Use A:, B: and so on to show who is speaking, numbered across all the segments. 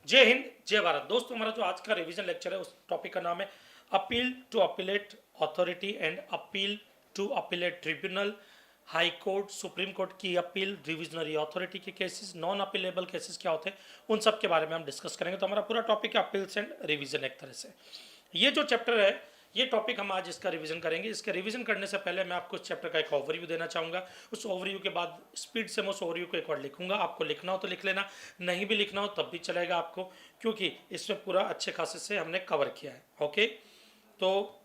A: जय हिंद, जय भारत। दोस्तों, हमारा जो आज का रिवीजन लेक्चर है उस टॉपिक का नाम है appeal to appellate authority and appeal to appellate tribunal. High court, supreme court की अपील, रिविजनरी अथॉरिटी के केसेस, नॉन अपीलेबल केसेस क्या होते हैं, उन सब के बारे में हम डिस्कस करेंगे। तो हमारा पूरा टॉपिक है अपील्स एंड रिवीजन। एक तरह से ये जो चैप्टर है, ये टॉपिक हम आज इसका रिवीजन करेंगे। इसका रिवीजन करने से पहले मैं आपको इस चैप्टर का एक ओवरव्यू देना चाहूँगा। उस ओवरव्यू के बाद स्पीड से मैं उस ओवरव्यू को एक बार लिखूंगा। आपको लिखना हो तो लिख लेना, नहीं भी लिखना हो तब भी चलेगा आपको, क्योंकि इसमें पूरा अच्छे खासे से हमने कवर किया है। ओके, तो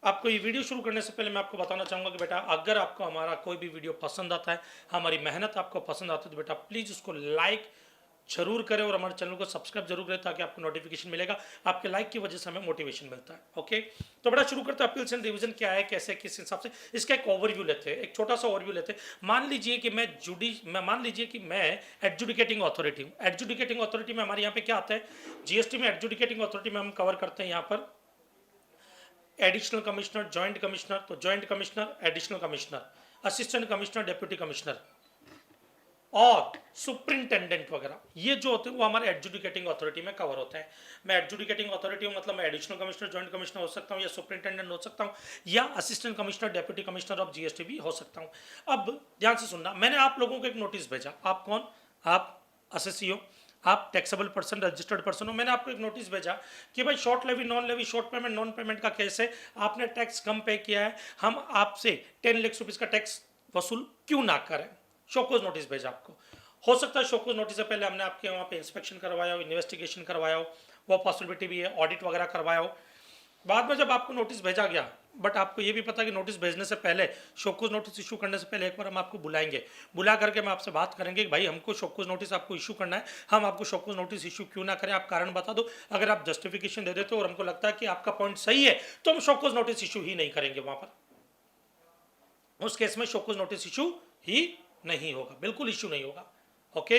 A: आपको ये वीडियो शुरू करने से पहले मैं आपको बताना चाहूँगा कि बेटा, अगर आपको हमारा कोई भी वीडियो पसंद आता है, हमारी मेहनत आपको पसंद आती है, तो बेटा प्लीज़ उसको लाइक जरूर करें और हमारे चैनल को सब्सक्राइब जरूर करें, ताकि आपको नोटिफिकेशन मिलेगा। आपके लाइक की वजह से हमें मोटिवेशन मिलता है। ओके, तो बड़ा शुरू करते हैं। अपील्स एंड रिवीजन क्या है, कैसे, किस हिसाब से, इसका एक ओवरव्यू लेते हैं, एक छोटा सा ओवरव्यू लेते हैं। मान लीजिए कि मैं एडजुडिकेटिंग अथॉरिटी हूँ। एडजुडिकेटिंग अथॉरिटी में हमारे यहाँ पे क्या आता है, जीएसटी में एडजुडिकेटिंग अथॉरिटी में हम कवर करते हैं यहाँ पर एडिशनल कमिश्नर, जॉइंट कमिश्नर, तो joint commissioner, additional commissioner, assistant commissioner, deputy commissioner और सुप्रिंटेंडेंट वगैरह, ये जो होते हैं वो हमारे एडजुडिकेटिंग अथॉरिटी में कवर होते हैं। मैं एडजुडिकेटिंग अथॉरिटी हूँ, मतलब मैं एडिशनल कमिश्नर, जॉइंट कमिश्नर हो सकता हूँ, या सुप्रिंटेंडेंट हो सकता हूँ, या assistant commissioner, deputy commissioner of GST भी हो सकता हूँ। अब ध्यान से सुनना, मैंने आप लोगों को एक नोटिस भेजा। आप कौन? आप असेसी हो, आप टैक्सेबल पर्सन, रजिस्टर्ड पर्सन हो। मैंने आपको एक नोटिस भेजा कि भाई short levy, non levy, short payment, non payment का केस है, आपने टैक्स कम पे किया है, हम आपसे 10 लाख रुपीज़ का टैक्स वसूल क्यों ना करें। शोकोज नोटिस भेजा आपको। हो सकता है शोकोज नोटिस से पहले हमने आपके वहाँ पे इंस्पेक्शन करवाया हो, इन्वेस्टिगेशन करवाया हो, वो पॉसिबिलिटी भी है, ऑडिट वगैरह करवाया हो। बाद में जब आपको नोटिस भेजा गया, बट आपको ये भी पता कि नोटिस भेजने से पहले, शोकोज नोटिस इशू करने से पहले एक बार हम आपको बुलाएंगे। बुला करके हम आपसे बात करेंगे कि भाई हमको शोकोज नोटिस आपको इशू करना है, हम आपको शोकोज नोटिस इशू क्यों ना करें, आप कारण बता दो। अगर आप जस्टिफिकेशन दे देते हो और हमको लगता है कि आपका पॉइंट सही है, तो हम शोकोज नोटिस इशू ही नहीं करेंगे वहाँ पर। उस केस में शोकोज नोटिस इशू ही नहीं होगा, बिल्कुल इशू नहीं होगा। ओके,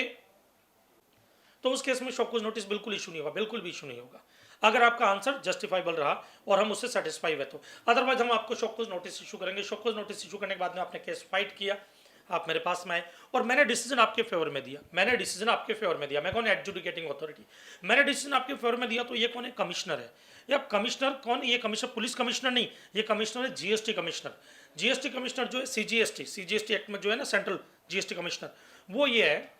A: तो उस केस में शोकोज नोटिस बिल्कुल इशू नहीं होगा, बिल्कुल भी इशू नहीं होगा, अगर आपका आंसर जस्टिफाइबल रहा और हम उससे सेटिस्फाई हुए तो। अदरवाइज हम आपको शोकोज नोटिस इशू करेंगे। शोकोज नोटिस इशू करने के बाद में आपने केस फाइट किया, आप मेरे पास में आए और मैंने डिसीजन आपके फेवर में दिया। मैं कौन? Adjudicating authority. मैंने डिसीजन आपके फेवर में दिया, तो ये कौन है? कमिश्नर है। या कमिश्नर कौन? ये कमिश्नर, पुलिस कमिश्नर नहीं, ये कमिश्नर है जीएसटी कमिश्नर। जीएसटी कमिश्नर जो है सीजीएसटी एक्ट में जो है ना, सेंट्रल जीएसटी कमिश्नर, वो ये है।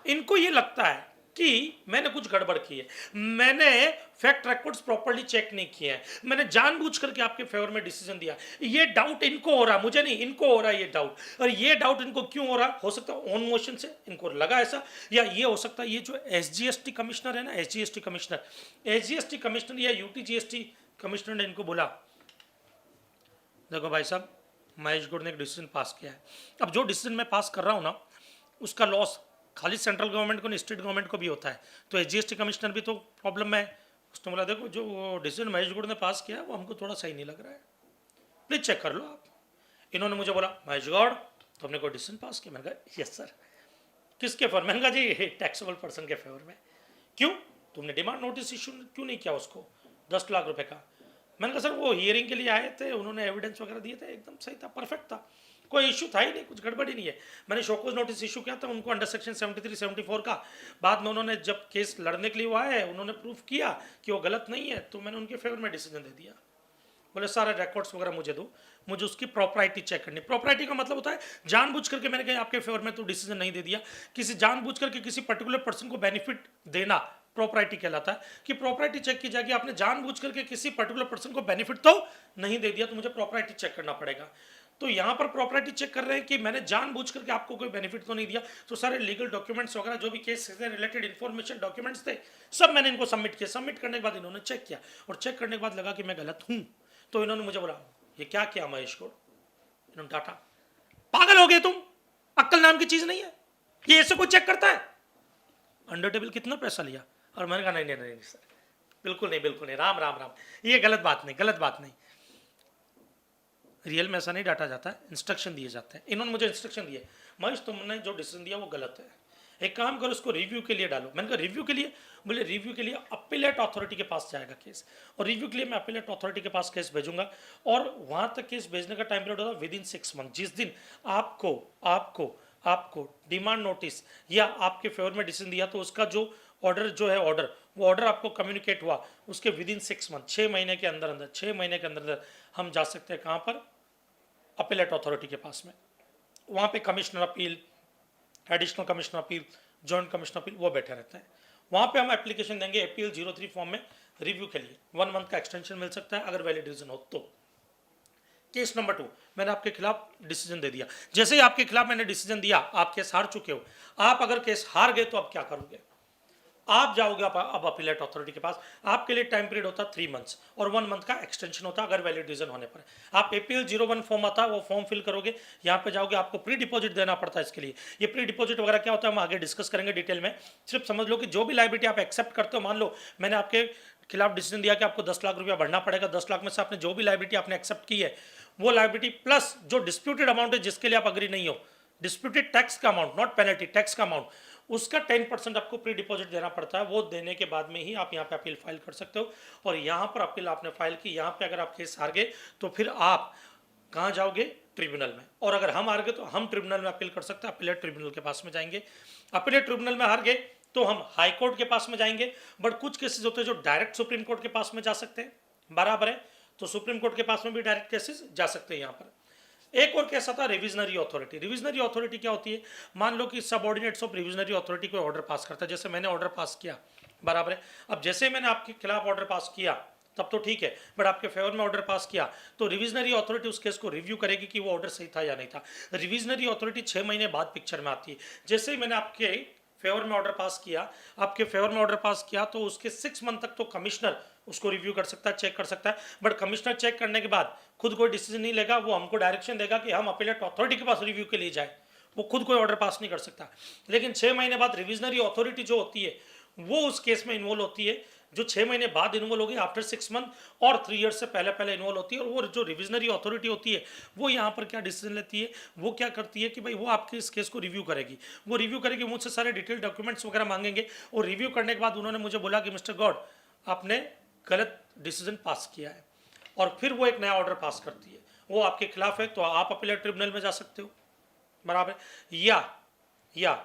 A: इनको ये लगता है कि मैंने कुछ गड़बड़ की है, मैंने फैक्ट रिकॉर्ड्स प्रॉपर्ली चेक नहीं किए हैं, मैंने जानबूझ करके आपके फेवर में डिसीजन दिया। ये डाउट इनको हो रहा, मुझे नहीं, इनको हो रहा है ये डाउट। और ये डाउट इनको क्यों हो रहा? हो सकता है ऑन मोशन से इनको लगा ऐसा, या ये हो सकता है ये जो एसजीएसटी कमिश्नर है ना, एसजीएसटी कमिश्नर या यूटीजीएसटी कमिश्नर ने इनको बोला, देखो भाई साहब, महेश गौड़ ने एक डिसीजन पास किया है। अब जो डिसीजन मैं पास कर रहा हूँ ना, उसका लॉस खाली सेंट्रल गवर्नमेंट को नहीं, स्टेट गवर्नमेंट को भी होता है। तो एसजीएसटी कमिश्नर भी तो प्रॉब्लम में है। उसने बोला, देखो जो डिसीजन महेश गौड़ ने पास किया है वो हमको थोड़ा सही नहीं लग रहा है, प्लीज़ चेक कर लो आप। इन्होंने मुझे बोला, महेश गौड़ तुमने कोई डिसीजन पास किया? मैंने कहा यस सर। किसके फेवर? मैंने कहा जी टैक्सेबल पर्सन के फेवर में। क्यों? तुमने डिमांड नोटिस इशू क्यों नहीं किया उसको 10 लाख रुपए का? मैंने कहा सर वो हियरिंग के लिए आए थे, उन्होंने एविडेंस वगैरह दिए थे, एकदम सही था, परफेक्ट था, कोई इशू था ही नहीं, कुछ गड़बड़ ही नहीं है। मैंने शोकोज नोटिस इशू किया था उनको अंडर सेक्शन 73 74 का। बाद में उन्होंने जब केस लड़ने के लिए वो आए, उन्होंने प्रूफ किया कि वो गलत नहीं है, तो मैंने उनके फेवर में डिसीजन दे दिया। बोले सारे रिकॉर्ड्स वगैरह मुझे दो, मुझे उसकी प्रॉपर्टी चेक करनी। प्रॉपर्टी का मतलब होता है जानबूझ करके मैंने कहीं आपके फेवर में तो डिसीजन नहीं दे दिया, किसी जानबूझ करके किसी पर्टिकुलर पर्सन को बेनिफिट देना प्रॉपर्टी कहलाता है। कि प्रॉपर्टी चेक की जाएगी, आपने जानबूझ करके किसी पर्टिकुलर पर्सन को बेनिफिट तो नहीं दे दिया, तो मुझे प्रॉपर्टी चेक करना पड़ेगा। तो यहाँ पर प्रॉपर्टी चेक कर रहे हैं कि मैंने जानबूझ करके आपको कोई बेनिफिट तो नहीं दिया। तो सारे लीगल डॉक्यूमेंट्स वगैरह जो भी केस से रिलेटेड इन्फॉर्मेशन डॉक्यूमेंट्स थे, सब मैंने इनको सबमिट किया। सबमिट करने के बाद इन्होंने चेक किया, और चेक करने के बाद लगा कि मैं गलत हूँ। तो इन्होंने मुझे बोला, ये क्या किया महेश गौड़? इन्होंने डांटा, पागल हो गए तुम, अक्ल नाम की चीज नहीं है, ये ऐसे कोई चेक करता है? अंडर टेबल कितना पैसा लिया? और मैंने कहा नहीं नहीं नहीं सर, बिल्कुल नहीं, बिल्कुल नहीं, राम राम राम, ये गलत बात नहीं, गलत बात नहीं, रियल में ऐसा नहीं डाटा जाता है, इंस्ट्रक्शन दिए जाते हैं। इन्होंने मुझे इंस्ट्रक्शन दिए, महेश तुमने जो डिसीजन दिया वो गलत है, एक काम करो उसको रिव्यू के लिए डालो। मैंने कहा रिव्यू के लिए? बोले रिव्यू के लिए अपीलेट अथॉरिटी के पास जाएगा केस, और रिव्यू के लिए मैं अपीलेट अथॉरिटी के पास केस भेजूंगा, और वहां तक केस भेजने का टाइम पीरियड होगा विद इन 6 मंथ। जिस दिन आपको आपको आपको डिमांड नोटिस या आपके फेवर में डिसीजन दिया, तो उसका जो ऑर्डर जो है ऑर्डर, वो ऑर्डर आपको कम्युनिकेट हुआ, उसके विद इन 6 मंथ, 6 महीने के अंदर अंदर, 6 महीने के अंदर अंदर हम जा सकते हैं कहाँ पर, अपीलेट अथॉरिटी के पास में। वहाँ पे commissioner appeal, additional commissioner appeal, joint commissioner appeal वो बैठे रहते हैं। वहाँ पे हम एप्लीकेशन देंगे अपील 03 फॉर्म में रिव्यू के लिए, 1 मंथ का एक्सटेंशन मिल सकता है अगर वैलिड रीजन हो तो। केस नंबर 2, मैंने आपके खिलाफ डिसीजन दे दिया। जैसे ही आपके खिलाफ मैंने डिसीजन दिया, आप केस हार चुके हो। आप अगर केस हार गए तो आप क्या करोगे, आप जाओगे अब अपीलेट अथॉरिटी के पास। आपके लिए टाइम पीरियड होता है 3 मंथ्स और 1 मंथ का एक्सटेंशन होता है अगर वैलिड रीजन होने पर। आप अपील 01 फॉर्म आता है, वो फॉर्म फिल करोगे, यहाँ पे जाओगे, आपको प्री डिपॉजिट देना पड़ता है इसके लिए। ये प्री डिपॉजिट वगैरह क्या होता है हम आगे डिस्कस करेंगे डिटेल में। सिर्फ समझ लो कि जो भी लाइबिलिटी आप एक्सेप्ट करते हो, मान लो मैंने आपके खिलाफ डिसीजन दिया कि आपको 10 लाख रुपया भरना पड़ेगा, 10 लाख में से आपने जो भी लाइबिलिटी आपने एक्सेप्ट की है, वो लाइबिलिटी प्लस जो डिस्प्यूटेड अमाउंट है जिसके लिए आप अग्री नहीं हो, डिस्प्यूटेड टैक्स का अमाउंट, नॉट पेनल्टी, टैक्स का अमाउंट, उसका 10% आपको प्री डिपॉजिट देना पड़ता है। वो देने के बाद में ही आप यहाँ पे अपील फाइल कर सकते हो। और यहाँ पर अपील आपने फाइल की, यहाँ पे अगर आप केस हार गए तो फिर आप कहाँ जाओगे, ट्रिब्यूनल में। और अगर हम हार गए तो हम ट्रिब्यूनल में अपील कर सकते हैं, अपीलेट ट्रिब्यूनल के पास में जाएंगे। अपीलेट ट्रिब्यूनल में हार गए तो हम हाई कोर्ट के पास में जाएंगे। बट कुछ केसेस होते हैं जो डायरेक्ट सुप्रीम कोर्ट के पास में जा सकते हैं, बराबर है, तो सुप्रीम कोर्ट के पास में भी डायरेक्ट केसेस जा सकते हैं। यहाँ पर एक और केस आता है रिविजनरी अथॉरिटी। रिविजनरी अथॉरिटी क्या होती है, मान लो कि सबऑर्डिनेट्स ऑफ रिविजनरी अथॉरिटी कोई ऑर्डर पास करता है, जैसे मैंने ऑर्डर पास किया, बराबर है। अब जैसे मैंने आपके खिलाफ ऑर्डर पास किया तब तो ठीक है, बट आपके फेवर में ऑर्डर पास किया तो रिविजनरी अथॉरिटी उस केस को रिव्यू करेगी कि वो ऑर्डर सही था या नहीं था। रिविजनरी अथॉरिटी 6 महीने बाद पिक्चर में आती है। जैसे ही मैंने आपके फेवर में ऑर्डर पास किया, आपके फेवर में ऑर्डर पास किया तो उसके 6 मंथ तक तो कमिश्नर उसको रिव्यू कर सकता है, चेक कर सकता है। बट कमिश्नर चेक करने के बाद खुद कोई डिसीजन नहीं लेगा, वो हमको डायरेक्शन देगा कि हम अपीलेट अथॉरिटी के पास रिव्यू के लिए जाए, वो खुद कोई ऑर्डर पास नहीं कर सकता। लेकिन 6 महीने बाद रिविजनरी अथॉरिटी जो होती है वो उस केस में इन्वॉल्व होती है, जो 6 महीने बाद इन्वॉल्व होगी, आफ्टर 6 मंथ और 3 ईयर्स से पहले पहले इन्वॉल्व होती है। और वो जो रिविजनरी अथॉरिटी होती है वो यहाँ पर क्या डिसीजन लेती है, वो क्या करती है कि भाई वो आपके इस केस को रिव्यू करेगी। वो रिव्यू करेगी, मुझसे सारे डिटेल डॉक्यूमेंट्स वगैरह मांगेंगे, और रिव्यू करने के बाद उन्होंने मुझे बोला कि मिस्टर गॉड आपने गलत डिसीजन पास किया है, और फिर वो एक नया ऑर्डर पास करती है, वो आपके खिलाफ है, तो आप अपीलेट ट्रिब्यूनल में जा सकते हो, बराबर। या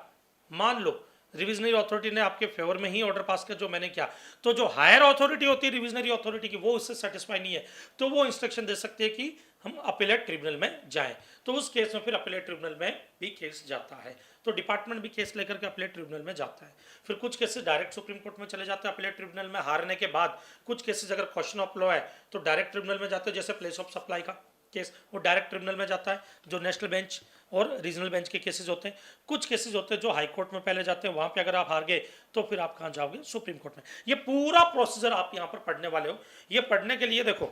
A: मान लो रिविजनरी अथॉरिटी ने आपके फेवर में ही ऑर्डर पास किया जो मैंने किया, तो जो हायर अथॉरिटी होती है रिविजनरी अथॉरिटी की, वो उससे सेटिस्फाई नहीं है, तो वो इंस्ट्रक्शन दे सकती है कि हम अपीलेट ट्रिब्यूनल में जाएं। तो उस केस में फिर अपीलेट ट्रिब्यूनल में भी केस जाता है, तो डिपार्टमेंट भी केस लेकर के अपीलेट ट्रिब्यूनल में जाता है। फिर कुछ केसेस डायरेक्ट सुप्रीम कोर्ट में चले जाते हैं अपीलेट ट्रिब्यूनल में हारने के बाद। कुछ केसेस अगर क्वेश्चन ऑफ लॉ है तो डायरेक्ट ट्रिब्यूनल में जाते हैं, जैसे प्लेस ऑफ सप्लाई का केस, वो डायरेक्ट ट्रिब्यूनल में जाता है, जो नेशनल बेंच और रीजनल बेंच के केसेस होते हैं। कुछ केसेस होते हैं जो हाई कोर्ट में पहले जाते हैं, वहां पे अगर आप हार गए तो फिर आप कहाँ जाओगे, सुप्रीम कोर्ट में। ये पूरा प्रोसीजर आप यहाँ पर पढ़ने वाले हो। ये पढ़ने के लिए देखो,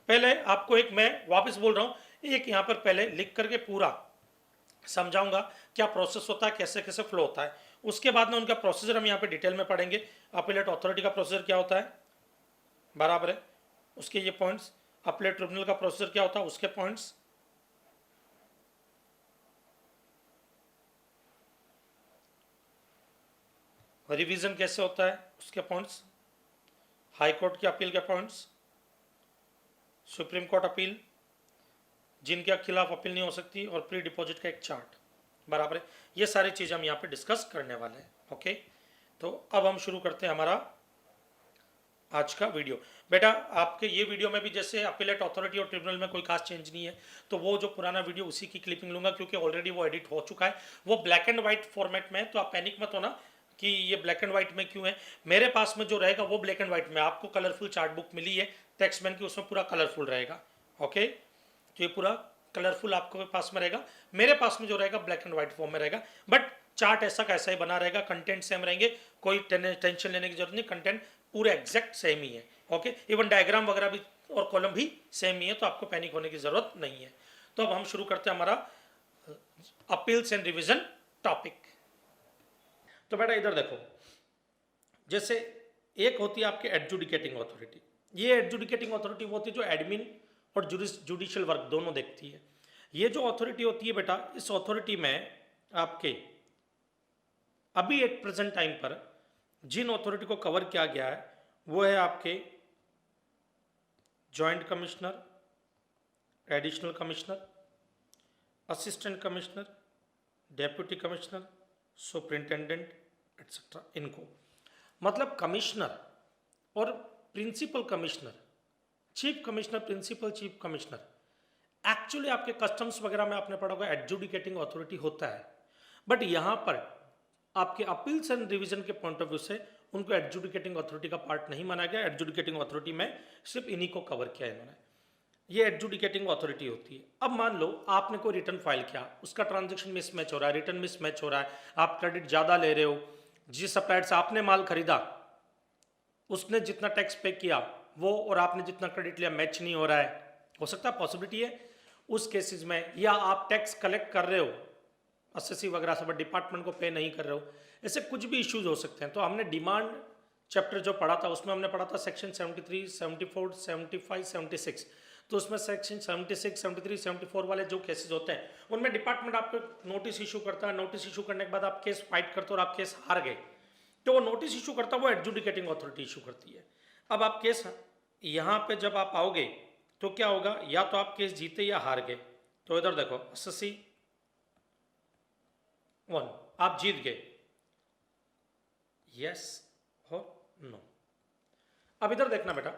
A: पहले आपको एक, मैं वापस बोल रहा हूँ, एक यहाँ पर पहले लिख करके पूरा समझाऊंगा क्या प्रोसेस होता है, कैसे कैसे फ्लो होता है। उसके बाद में उनका प्रोसीजर हम यहाँ पे डिटेल में पढ़ेंगे। अपीलेट अथॉरिटी का प्रोसीजर क्या होता है, बराबर है, उसके ये पॉइंट्स। अपीलेट ट्रिब्यूनल का प्रोसीजर क्या होता है, उसके पॉइंट्स। रिवीजन कैसे होता है उसके पॉइंट्स। हाई कोर्ट की अपील के पॉइंट्स। सुप्रीम कोर्ट अपील जिनके खिलाफ अपील नहीं हो सकती, और प्री डिपॉजिट का एक चार्ट, बराबर है। ये सारी चीज़ें हम यहाँ पे डिस्कस करने वाले हैं। ओके, तो अब हम शुरू करते हैं हमारा आज का वीडियो। बेटा आपके ये वीडियो में भी जैसे अपीलेट अथॉरिटी और ट्रिब्यूनल में कोई खास चेंज नहीं है, तो वो जो पुराना वीडियो उसी की क्लिपिंग लूंगा, क्योंकि ऑलरेडी वो एडिट हो चुका है, वो ब्लैक एंड व्हाइट फॉर्मेट में है। तो आप पैनिक मत होना कि ये ब्लैक एंड व्हाइट में क्यों है। मेरे पास में जो रहेगा वो ब्लैक एंड व्हाइट में, आपको कलरफुल चार्ट बुक मिली है टेक्स्टमैन की, उसमें पूरा कलरफुल रहेगा। ओके, तो ये पूरा कलरफुल आपके पास में रहेगा। मेरे पास में जो रहेगा ब्लैक एंड व्हाइट फॉर्म में रहेगा, बट चार्ट ऐसा कैसा ही बना रहेगा, कंटेंट सेम रहेंगे, कोई टेंशन लेने की जरूरत नहीं, कंटेंट पूरे एग्जैक्ट सेम ही है। ओके, इवन डायग्राम वगैरह भी और कॉलम भी सेम ही है, तो आपको पैनिक होने की जरूरत नहीं है। तो अब हम शुरू करते हैं हमारा अपील्स एंड रिविजन टॉपिक। तो बेटा इधर देखो, जैसे एक होती है आपकी एडजुडिकेटिंग अथॉरिटी। ये एडजुडिकेटिंग अथॉरिटी वो होती है जो एडमिन और जुडिशियल वर्क दोनों देखती है। ये जो अथॉरिटी होती है बेटा, इस अथॉरिटी में आपके अभी एट प्रेजेंट टाइम पर जिन अथॉरिटी को कवर किया गया है वो है आपके joint commissioner, additional commissioner, assistant commissioner, deputy commissioner, superintendent etcetera. इनको मतलब कमिश्नर और principal commissioner, chief commissioner, principal chief commissioner, actually आपके कस्टम्स वगैरह में आपने पढ़ा होगा एडजुडिकेटिंग अथॉरिटी होता है, बट यहाँ पर आपके अपील्स एंड रिवीजन के पॉइंट ऑफ व्यू से उनको एडजुडिकेटिंग अथॉरिटी का पार्ट नहीं माना गया। एडजुडिकेटिंग अथॉरिटी में सिर्फ इन्हीं को कवर किया इन्होंने, ये एडजुडिकेटिंग अथॉरिटी होती है। अब मान लो आपने कोई रिटर्न फाइल किया, उसका ट्रांजेक्शन मिसमैच हो रहा है, रिटर्न मिसमैच हो रहा है, आप क्रेडिट ज़्यादा ले रहे हो, जिस सप्लायर से आपने माल खरीदा उसने जितना टैक्स पे किया वो और आपने जितना क्रेडिट लिया मैच नहीं हो रहा है, हो सकता है पॉसिबिलिटी है उस केसेस में, या आप टैक्स कलेक्ट कर रहे हो एसएससी वगैरह से बट डिपार्टमेंट को पे नहीं कर रहे हो, ऐसे कुछ भी इश्यूज हो सकते हैं। तो हमने डिमांड चैप्टर जो पढ़ा था उसमें हमने पढ़ा था सेक्शन 73, 74, 75, 76, तो उसमें सेक्शन 76, 73, 74 वाले जो केसेस होते हैं उनमें डिपार्टमेंट आपको नोटिस इशू करता है, नोटिस इशू करने के बाद आप केस फाइट करते हो और आप केस हार गए, तो वो नोटिस इशू करता है वो एडजुडिकेटिंग अथॉरिटी इशू करती है। अब आप केस यहाँ पे जब आप आओगे तो क्या होगा, या तो आप केस जीते या हार गए। तो इधर देखो एसएससी 1 आप जीत गए, यस और नो। अब इधर देखना बेटा,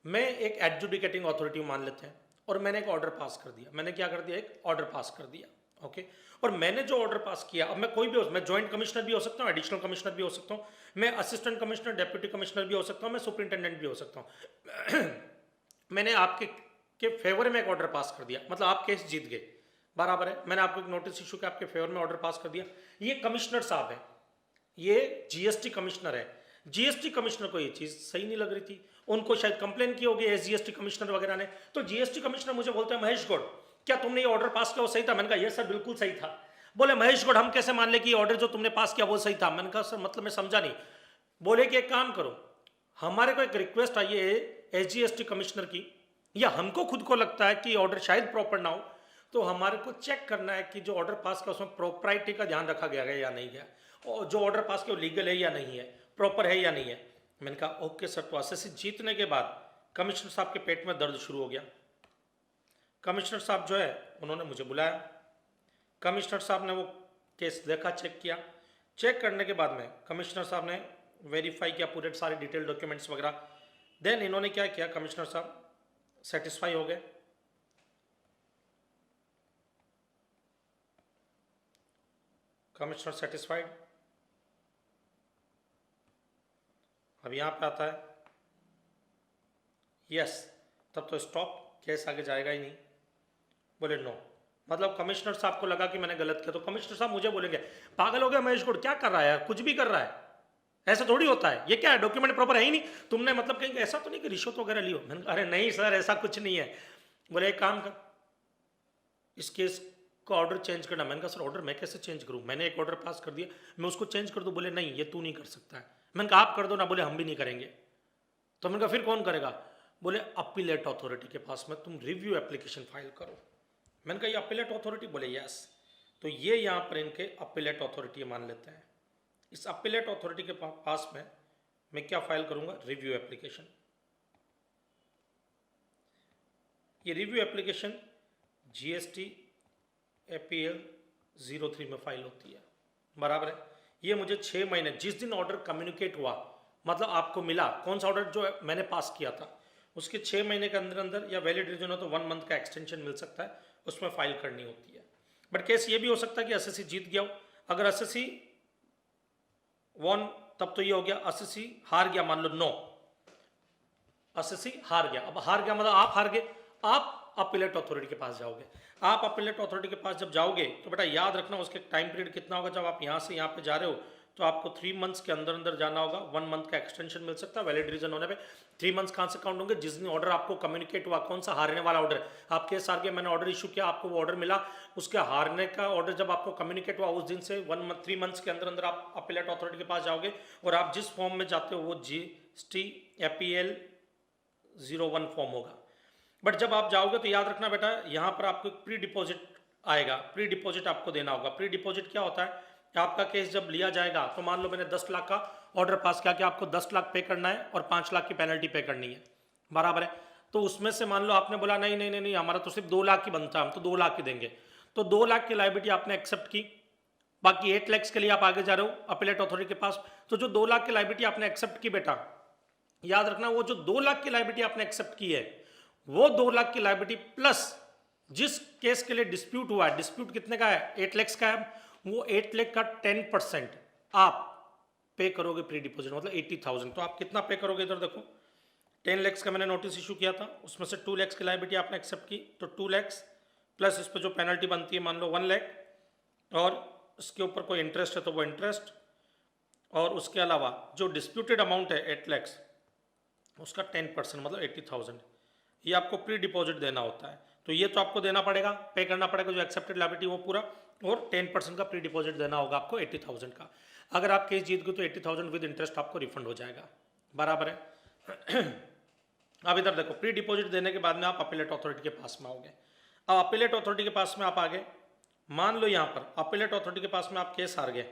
A: मैं एक एडजुडिकेटिंग अथॉरिटी मान लेते हैं और मैंने एक ऑर्डर पास कर दिया, मैंने क्या कर दिया, एक ऑर्डर पास कर दिया, ओके। और मैंने जो ऑर्डर पास किया, अब मैं कोई भी मैं जॉइंट कमिश्नर भी हो सकता हूँ, एडिशनल कमिश्नर भी हो सकता हूँ, मैं असिस्टेंट कमिश्नर, डेप्यूटी कमिश्नर भी हो सकता हूँ, मैं सुपरिंटेंडेंट भी हो सकता हूँ। मैंने आपके फेवर में एक ऑर्डर पास कर दिया, मतलब आप केस जीत गए, बराबर है, मैंने आपको एक नोटिस इशू किया, आपके फेवर में ऑर्डर पास कर दिया। ये कमिश्नर साहब है, ये जीएसटी कमिश्नर है, जीएसटी कमिश्नर को ये चीज़ सही नहीं लग रही थी, उनको शायद कंप्लेन की होगी एसजीएसटी कमिश्नर वगैरह ने, तो जीएसटी कमिश्नर मुझे बोलते हैं महेश गौड़ क्या तुमने ये ऑर्डर पास किया वो सही था? मैंने कहा यस सर बिल्कुल सही था। बोले महेश गौड़ हम कैसे मान ले कि ये ऑर्डर जो तुमने पास किया वो सही था? मैंने कहा सर मतलब मैं समझा नहीं। बोले कि एक काम करो, हमारे को एक रिक्वेस्ट आई है एसजीएसटी कमिश्नर की, या हमको खुद को लगता है कि ऑर्डर शायद प्रॉपर ना हो, तो हमारे को चेक करना है कि जो ऑर्डर पास किया उसमें प्रॉपराइटी का ध्यान रखा गया है या नहीं गया, और जो ऑर्डर पास किया लीगल है या नहीं है, प्रॉपर है या नहीं है। मैंने कहा ओके सर। तो एसएससी जीतने के बाद कमिश्नर साहब के पेट में दर्द शुरू हो गया। कमिश्नर साहब जो है उन्होंने मुझे बुलाया, कमिश्नर साहब ने वो केस देखा, चेक किया, चेक करने के बाद में कमिश्नर साहब ने वेरीफाई किया पूरे सारे डिटेल डॉक्यूमेंट्स वगैरह, देन इन्होंने क्या किया, कमिश्नर साहब सेटिस्फाई हो गए, कमिश्नर सेटिस्फाइड। अब यहां पे आता है यस, तब तो स्टॉप, केस आगे जाएगा ही नहीं। बोले नो, मतलब कमिश्नर साहब को लगा कि मैंने गलत किया, तो कमिश्नर साहब मुझे बोलेंगे पागल हो गया महेश गौड़, क्या कर रहा है यार, कुछ भी कर रहा है, ऐसा थोड़ी होता है, ये क्या है डॉक्यूमेंट प्रॉपर है ही नहीं, तुमने मतलब कहीं ऐसा तो नहीं कि रिश्वत वगैरह लियो? मैंने कहा अरे नहीं सर ऐसा कुछ नहीं है। बोले एक काम कर, इस केस का ऑर्डर चेंज करना। मैंने कहा सर ऑर्डर मैं कैसे चेंज करूं, मैंने एक ऑर्डर पास कर दिया, मैं उसको चेंज कर दूं? बोले नहीं ये तू नहीं कर सकता है। मैंने कहा आप कर दो ना। बोले हम भी नहीं करेंगे। तो मैंने कहा फिर कौन करेगा? बोले अपीलेट अथॉरिटी के पास में तुम रिव्यू एप्लीकेशन फाइल करो। मैंने कहा ये अपीलेट अथॉरिटी? बोले यस। तो ये यहाँ पर इनके अपीलेट अथॉरिटी मान लेते हैं। इस अपीलेट अथॉरिटी के पास में मैं क्या फाइल करूंगा, रिव्यू एप्लीकेशन। ये रिव्यू एप्लीकेशन जीएसटी APL 03 में फाइल होती है, बराबर है। ये मुझे 6 महीने, जिस दिन ऑर्डर कम्युनिकेट हुआ, मतलब आपको मिला कौन सा ऑर्डर जो मैंने पास किया था, उसके 6 महीने के अंदर अंदर, या वैलिड रीजन हो तो 1 मंथ का एक्सटेंशन मिल सकता है, उसमें फाइल करनी होती है। बट केस ये भी हो सकता है कि एसएससी जीत गया हो। अगर एसएससी वॉन तब तो ये हो गया, एसएससी हार गया, मान लो नो, एसएससी हार गया। अब हार गया मतलब आप हार गए, आप अपीलेट अथॉरिटी के पास जाओगे। आप अपीलेट अथॉरिटी के पास जब जाओगे तो बेटा याद रखना उसके टाइम पीरियड कितना होगा। जब आप यहाँ से यहाँ पे जा रहे हो तो आपको 3 मंथ्स के अंदर अंदर जाना होगा, 1 मंथ का एक्सटेंशन मिल सकता है वैलिड रीजन होने पे। 3 मंथ्स कहाँ से काउंट होंगे? जिस दिन ऑर्डर आपको कम्युनिकेट हुआ, कौन सा हारने वाला ऑर्डर, आप केस हार गए, मैंने ऑर्डर इशू किया, आपको वो ऑर्डर मिला, उसके हारने का ऑर्डर जब आपको कम्युनिकेट हुआ उस दिन से 3 मंथ्स के अंदर अंदर आप अपीलेट अथॉरिटी के पास जाओगे। और आप जिस फॉर्म में जाते हो वो GST APL 01 फॉर्म होगा। बट जब आप जाओगे तो याद रखना बेटा, यहाँ पर आपको प्री डिपॉजिट आएगा, प्री डिपॉजिट आपको देना होगा। प्री डिपॉजिट क्या होता है? आपका केस जब लिया जाएगा तो मान लो मैंने 10 लाख का ऑर्डर पास किया कि आपको 10 लाख पे करना है और 5 लाख की पेनल्टी पे करनी है, बराबर है। तो उसमें से मान लो आपने बोला नहीं नहीं नहीं नहीं हमारा तो सिर्फ 2 लाख की बनता है, हम तो 2 लाख की देंगे, तो 2 लाख की लायबिलिटी आपने एक्सेप्ट की, बाकी 8 लाख के लिए आप आगे जा रहे हो अपीलेट अथॉरिटी के पास। तो जो 2 लाख की लायबिलिटी आपने एक्सेप्ट की बेटा, याद रखना वो जो 2 लाख की लायबिलिटी आपने एक्सेप्ट की है, वो 2 लाख की लायबिलिटी प्लस जिस केस के लिए डिस्प्यूट हुआ है, डिस्प्यूट कितने का है, 8 लाख का है, वो 8 लाख का 10% आप पे करोगे प्री डिपोजिट, मतलब 80,000। तो आप कितना पे करोगे, इधर देखो 10 लाख का मैंने नोटिस इशू किया था, उसमें से 2 लाख की लायबिलिटी आपने एक्सेप्ट की, तो 2 लाख प्लस इस पर जो पेनल्टी बनती है मान लो 1 लाख, और इसके ऊपर कोई इंटरेस्ट है तो वो इंटरेस्ट, और उसके अलावा जो डिस्प्यूटेड अमाउंट है 8 लाख उसका 10% मतलब 80,000, ये आपको प्री डिपॉजिट देना होता है। तो ये तो आपको देना पड़ेगा, पे करना पड़ेगा जो एक्सेप्टेड लायबिलिटी वो पूरा, और 10% का प्री डिपॉजिट देना होगा आपको 80,000 का। अगर आप केस जीत गए तो 80,000 विद इंटरेस्ट आपको रिफंड हो जाएगा, बराबर है। अब इधर देखो, प्री डिपॉजिट देने के बाद में आप अपीलेट अथॉरिटी के पास में आओगे। अब अपीलेट अथॉरिटी के पास में आप आ गए, मान लो यहाँ पर अपीलेट अथॉरिटी के पास में आप केस हार गए,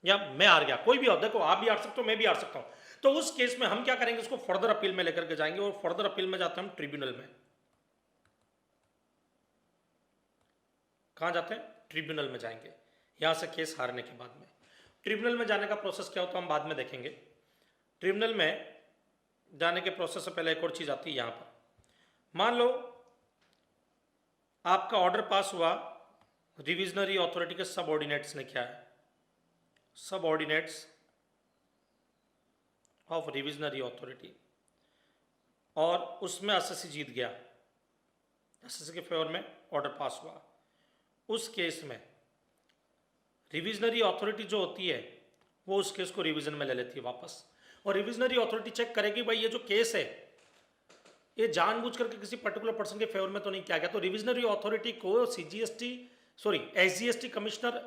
A: या मैं हार गया, कोई भी हो, देखो आप भी हार सकते हो, मैं भी हार सकता हूँ। तो उस केस में हम क्या करेंगे, उसको फर्दर अपील में लेकर के जाएंगे, और फर्दर अपील में जाते हैं हम ट्रिब्यूनल में। कहां जाते हैं, ट्रिब्यूनल में जाएंगे, यहां से केस हारने के बाद में। ट्रिब्यूनल में जाने का प्रोसेस क्या होता है हम बाद में देखेंगे। ट्रिब्यूनल में जाने के प्रोसेस से पहले एक और चीज आती है यहां पर। मान लो आपका ऑर्डर पास हुआ, रिविजनरी अथॉरिटी के सबऑर्डिनेट्स ने क्या है, सबऑर्डिनेट्स ऑफ रिविजनरी अथॉरिटी, और उसमें एसएससी जीत गया, एसएससी के फेवर में ऑर्डर पास हुआ। उस केस में रिविजनरी अथॉरिटी जो होती है वो उस केस को रिवीजन में ले लेती है वापस, और रिविजनरी अथॉरिटी चेक करेगी भाई ये जो केस है ये जानबूझ करके किसी पर्टिकुलर पर्सन के फेवर में तो नहीं किया गया। तो रिविजनरी अथॉरिटी को एसजीएसटी कमिश्नर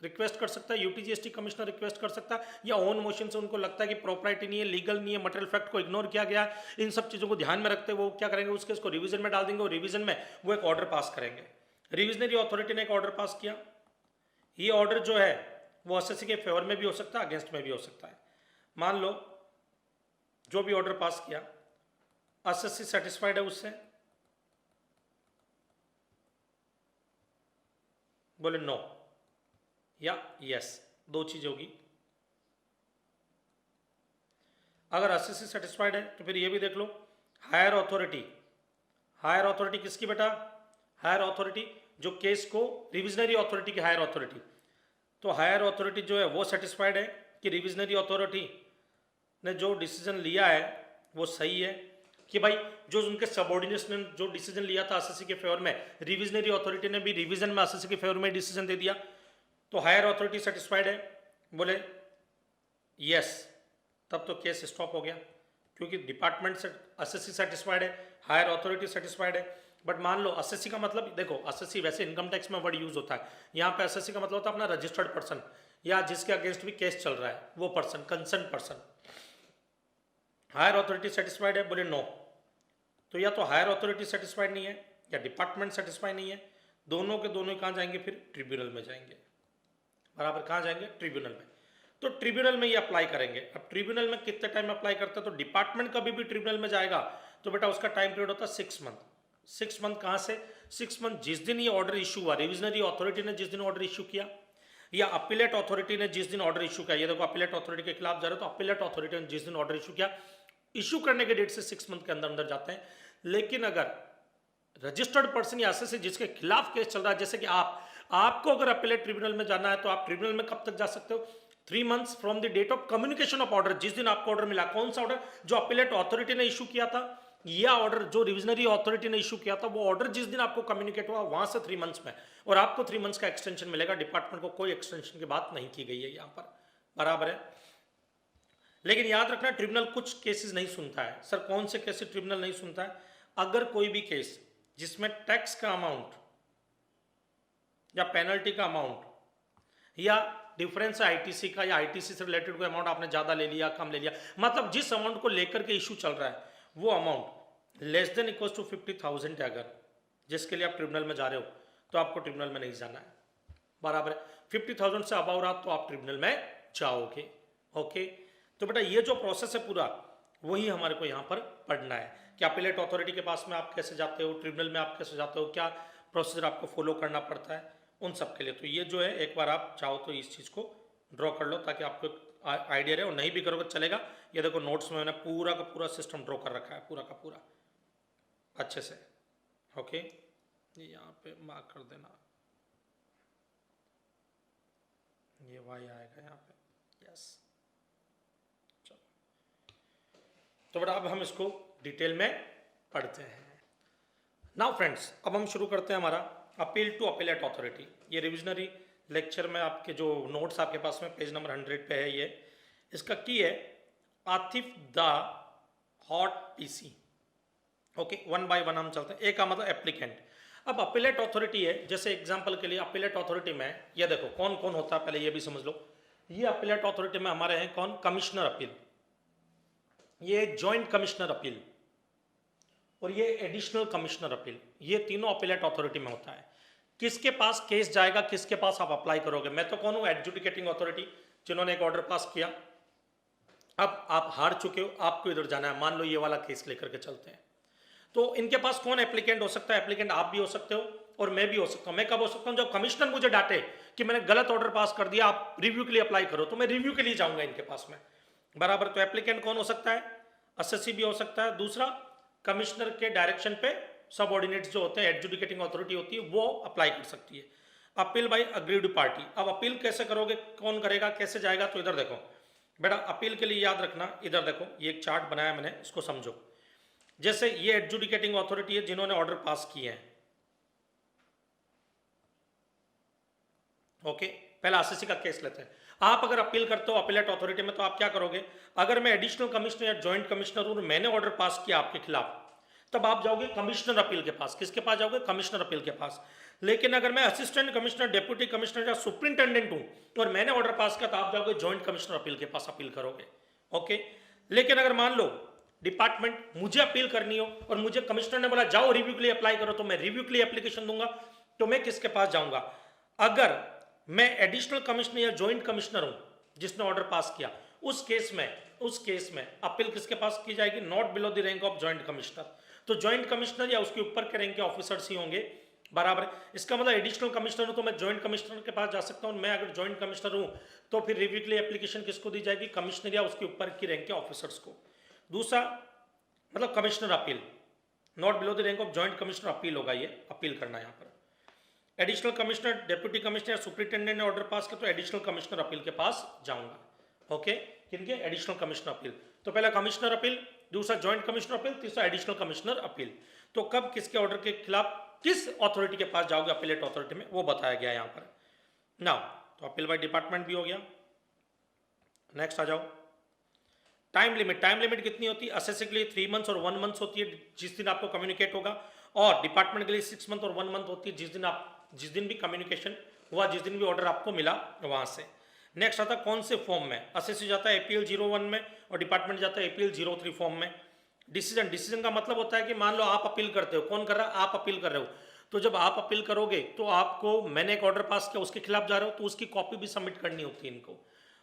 A: रिक्वेस्ट कर सकता है, यूटीजीएसटी कमिश्नर रिक्वेस्ट कर सकता है, या ओन मोशन से उनको लगता है कि प्रॉपर्टी नहीं है, लीगल नहीं है, मटेरियल फैक्ट को इग्नोर किया गया, इन सब चीज़ों को ध्यान में रखते हुए वो क्या करेंगे, उस केस को रिवीजन में डाल देंगे, और रिवीजन में वो एक ऑर्डर पास करेंगे। रिविजनरी अथॉरिटी ने एक ऑर्डर पास किया, ये ऑर्डर जो है वो एसएससी के फेवर में भी हो सकता है, अगेंस्ट में भी हो सकता है। मान लो जो भी ऑर्डर पास किया एसएससी सेटिस्फाइड है उससे, बोले नो या यस, दो चीज होगी। अगर एसएससी सेटिस्फाइड है तो फिर ये भी देख लो हायर अथॉरिटी, हायर अथॉरिटी किसकी बेटा, हायर अथॉरिटी जो केस को, रिविजनरी अथॉरिटी की हायर अथॉरिटी, तो हायर अथॉरिटी जो है वो सेटिस्फाइड है कि रिविजनरी अथॉरिटी ने जो डिसीजन लिया है वो सही है, कि भाई जो उनके सबऑर्डिनेट्स ने जो डिसीजन लिया था एसएससी के फेवर में, रिविजनरी अथॉरिटी ने भी रिवीजन में एसएससी के फेवर में डिसीजन दे दिया। तो हायर अथॉरिटी सेटिस्फाइड है, बोले यस, तब तो केस स्टॉप हो गया, क्योंकि डिपार्टमेंट से एसएससी सेटिस्फाइड है, हायर अथॉरिटी सेटिस्फाइड है। बट मान लो एसएससी का मतलब, देखो एसएससी वैसे इनकम टैक्स में वर्ड यूज होता है, यहाँ पे एसएससी का मतलब होता है अपना रजिस्टर्ड पर्सन, या जिसके अगेंस्ट भी केस चल रहा है वो person, concern person. Higher authority satisfied है, बोले नो, तो या तो हायर अथॉरिटी सेटिस्फाइड नहीं है या डिपार्टमेंट सेटिस्फाइड नहीं है, दोनों के दोनों कहाँ जाएंगे, फिर ट्रिब्यूनल में जाएंगे, बराबर, कहाँ जाएंगे, ट्रिब्यूनल में। तो ट्रिब्यूनल में ये अप्लाई करेंगे। अब ट्रिब्यूनल में कितने टाइम अप्लाई करते हैं, तो डिपार्टमेंट कभी भी ट्रिब्यूनल में जाएगा तो बेटा उसका टाइम पीरियड होता है 6 मंथ। 6 मंथ कहाँ से, 6 मंथ जिस दिन ये ऑर्डर इशू हुआ, रिविजनरी अथॉरिटी ने जिस दिन ऑर्डर इशू किया, या अपीलेट अथॉरिटी ने जिस दिन ऑर्डर इशू किया, ये देखो अपीलेट अथॉरिटी के खिलाफ जा रहे हो तो अपीलेट अथॉरिटी ने जिस दिन ऑर्डर इशू किया, इशू करने के डेट से 6 मंथ के अंदर अंदर जाते हैं। लेकिन अगर रजिस्टर्ड पर्सन या एसएससी जिसके खिलाफ केस चल रहा है, जैसे कि आपको अगर अपीलेट ट्रिब्यूनल में जाना है तो आप ट्रिब्यूनल में कब तक जा सकते हो, 3 months from the date of communication of order, जिस दिन आपको ऑर्डर मिला। कौन सा ऑर्डर, जो अपीलेट अथॉरिटी ने इशू किया था, या ऑर्डर जो रिविजनरी अथॉरिटी ने इशू किया था, वो ऑर्डर जिस दिन आपको कम्युनिकेट हुआ वहां से 3 मंथ्स में, और आपको 3 मंथ्स का एक्सटेंशन मिलेगा। डिपार्टमेंट को कोई एक्सटेंशन की बात नहीं की गई है यहाँ पर, बराबर है। लेकिन याद रखना ट्रिब्यूनल कुछ केसेस नहीं सुनता है। सर कौन से केसेस ट्रिब्यूनल नहीं सुनता है, अगर कोई भी केस जिसमें टैक्स का अमाउंट या पेनल्टी का अमाउंट या डिफरेंस है आईटीसी का, या आईटीसी से रिलेटेड कोई अमाउंट आपने ज्यादा ले लिया कम ले लिया, मतलब जिस अमाउंट को लेकर के इशू चल रहा है वो amount less than equal to 50,000 है, अगर जिसके लिए आप ट्रिब्यूनल में जा रहे हो तो आपको ट्रिब्यूनल में नहीं जाना है, बराबर है। 50,000 से अबाव रहा तो आप ट्रिब्यूनल में जाओगे। ओके, तो बेटा ये जो प्रोसेस है पूरा वही हमारे को यहाँ पर पढ़ना है कि अपीलेट अथॉरिटी के पास में आप कैसे जाते हो, ट्रिब्यूनल में आप कैसे जाते हो, क्या प्रोसीजर आपको फॉलो करना पड़ता है, उन सब के लिए। तो ये जो है एक बार आप चाहो तो इस चीज़ को ड्रॉ कर लो ताकि आपको आइडिया रहे, और नहीं भी करोगे चलेगा। ये देखो नोट्स में मैंने पूरा का पूरा सिस्टम ड्रॉ कर रखा है, पूरा का पूरा अच्छे से। ओके, ये यहाँ पे मार्क कर देना, ये वाई आएगा यहाँ पे, यस। चलो, तो बेटा अब हम इसको डिटेल में पढ़ते हैं। नाउ फ्रेंड्स, अब हम शुरू करते हैं हमारा अपील टू अपीलेट अथॉरिटी। ये रिविजनरी लेक्चर में आपके जो नोट्स आपके पास में पेज नंबर 100 पे है, ये इसका की है Atif the hot PC. Okay, one by one हम चलते हैं। एक का मतलब एप्लीकेंट। अब अपीलेट अथॉरिटी है, जैसे एग्जांपल के लिए अपीलेट अथॉरिटी में ये देखो कौन कौन होता है, पहले ये भी समझ लो। ये अपीलेट अथॉरिटी में हमारे हैं कौन, कमिश्नर अपील, ये जॉइंट कमिश्नर अपील, और ये एडिशनल कमिश्नर अपील। ये तीनों अपीलेट अथॉरिटी में होता है। किसके पास केस जाएगा, किसके पास आप अप्लाई करोगे? मैं तो कौन हूं, एडजुडिकेटिंग अथॉरिटी, जिन्होंने एक ऑर्डर पास किया। अब आप हार चुके हो, आपको इधर जाना है, मान लो ये वाला केस लेकर के चलते हैं। तो इनके पास कौन एप्लीकेंट हो सकता है? एप्लीकेंट आप भी हो सकते हो और मैं भी हो सकता हूं। मैं कब हो सकता हूं? जब कमिश्नर मुझे डांटे कि मैंने गलत ऑर्डर पास कर दिया, आप रिव्यू के लिए अप्लाई करो, तो मैं रिव्यू के लिए जाऊंगा इनके पास में, बराबर। तो एप्लीकेंट कौन हो सकता है? एसएससी भी हो सकता है। दूसरा, कमिश्नर के डायरेक्शन पे सबऑर्डिनेट्स जो होते हैं, एडजुडिकेटिंग अथॉरिटी होती है, वो अप्लाई कर सकती है। Appeal bye agreed party. अब अपील कैसे करोगे, कौन करेगा, कैसे जाएगा? तो इधर देखो बेटा, अपील के लिए याद रखना, इधर देखो ये एक चार्ट बनाया मैंने, इसको समझो। जैसे ये एडजुडिकेटिंग अथॉरिटी है, जिन्होंने ऑर्डर पास किए हैं। ओके, पहला एसएससी का केस लेते हैं। आप अगर अपील करते हो अपीलेट अथॉरिटी में, तो आप क्या करोगे? अगर मैं एडिशनल कमिश्नर या जॉइंट कमिश्नर हूं, मैंने ऑर्डर पास किया आपके खिलाफ, तब आप जाओगे कमिश्नर अपील के पास। किसके पास जाओगे? कमिश्नर अपील के पास। लेकिन अगर मैं असिस्टेंट कमिश्नर, डेप्यूटी कमिश्नर या सुपरिंटेंडेंट हूं और मैंने ऑर्डर पास किया, तो आप जाओगे जॉइंट कमिश्नर अपील के पास, अपील करोगे। ओके, लेकिन अगर मान लो डिपार्टमेंट मुझे अपील करनी हो और मुझे कमिश्नर ने बोला जाओ रिव्यू के लिए अप्लाई करो, तो मैं रिव्यू के लिए एप्लीकेशन दूंगा, तो मैं किसके पास जाऊंगा? अगर मैं एडिशनल कमिश्नर या जॉइंट कमिश्नर हूं जिसने ऑर्डर पास किया, उस केस में अपील किसके पास की जाएगी? Not below the rank of joint commissioner. तो जॉइंट कमिश्नर या उसके ऊपर के रैंक के ऑफिसर्स ही होंगे, बराबर। इसका मतलब एडिशनल कमिश्नर हूं तो मैं जॉइंट कमिश्नर के पास जा सकता हूं। मैं अगर जॉइंट कमिश्नर हूं तो फिर रिव्यू के लिए एप्लीकेशन किसको दी जाएगी? कमिश्नर या उसके ऊपर की रैंक के ऑफिसर्स को। दूसरा मतलब commissioner appeal, not below the rank of joint commissioner appeal होगा, ये अपील करना है यहाँ पर। Additional commissioner, deputy commissioner, superintendent ने ऑर्डर पास किया, तो एडिशनल कमिश्नर अपील के पास जाऊंगा। ओके, किनके? Additional commissioner appeal. तो पहला कमिश्नर अपील, दूसरा जॉइंट कमिश्नर अपील, तीसरा एडिशनल कमिश्नर अपील। तो कब किसके ऑर्डर के खिलाफ किस अथॉरिटी के पास जाओगे अपीलेट अथॉरिटी में, वो बताया गया यहाँ पर। नाउ तो अपील बाय डिपार्टमेंट भी हो गया। नेक्स्ट आ जाओ, टाइम लिमिट। टाइम लिमिट कितनी होती है? एसएससी के लिए 3 मंथ्स और 1 मंथ होती है, जिस दिन आपको कम्युनिकेट होगा, और डिपार्टमेंट के लिए 6 मंथ और 1 मंथ होती है, जिस दिन भी कम्युनिकेशन हुआ, जिस दिन भी ऑर्डर आपको मिला वहां से। नेक्स्ट आता है कौन से फॉर्म में? एसएससी जाता है एपीएल 01 में और डिपार्टमेंट जाता है एपीएल 03 फॉर्म में। डिसीजन का मतलब होता है कि मान लो आप अपील करते हो, कौन कर रहा है? आप अपील कर रहे हो। तो जब आप अपील करोगे तो आपको, मैंने एक ऑर्डर पास किया उसके खिलाफ जा रहे हो, तो उसकी कॉपी भी सबमिट करनी होती है इनको।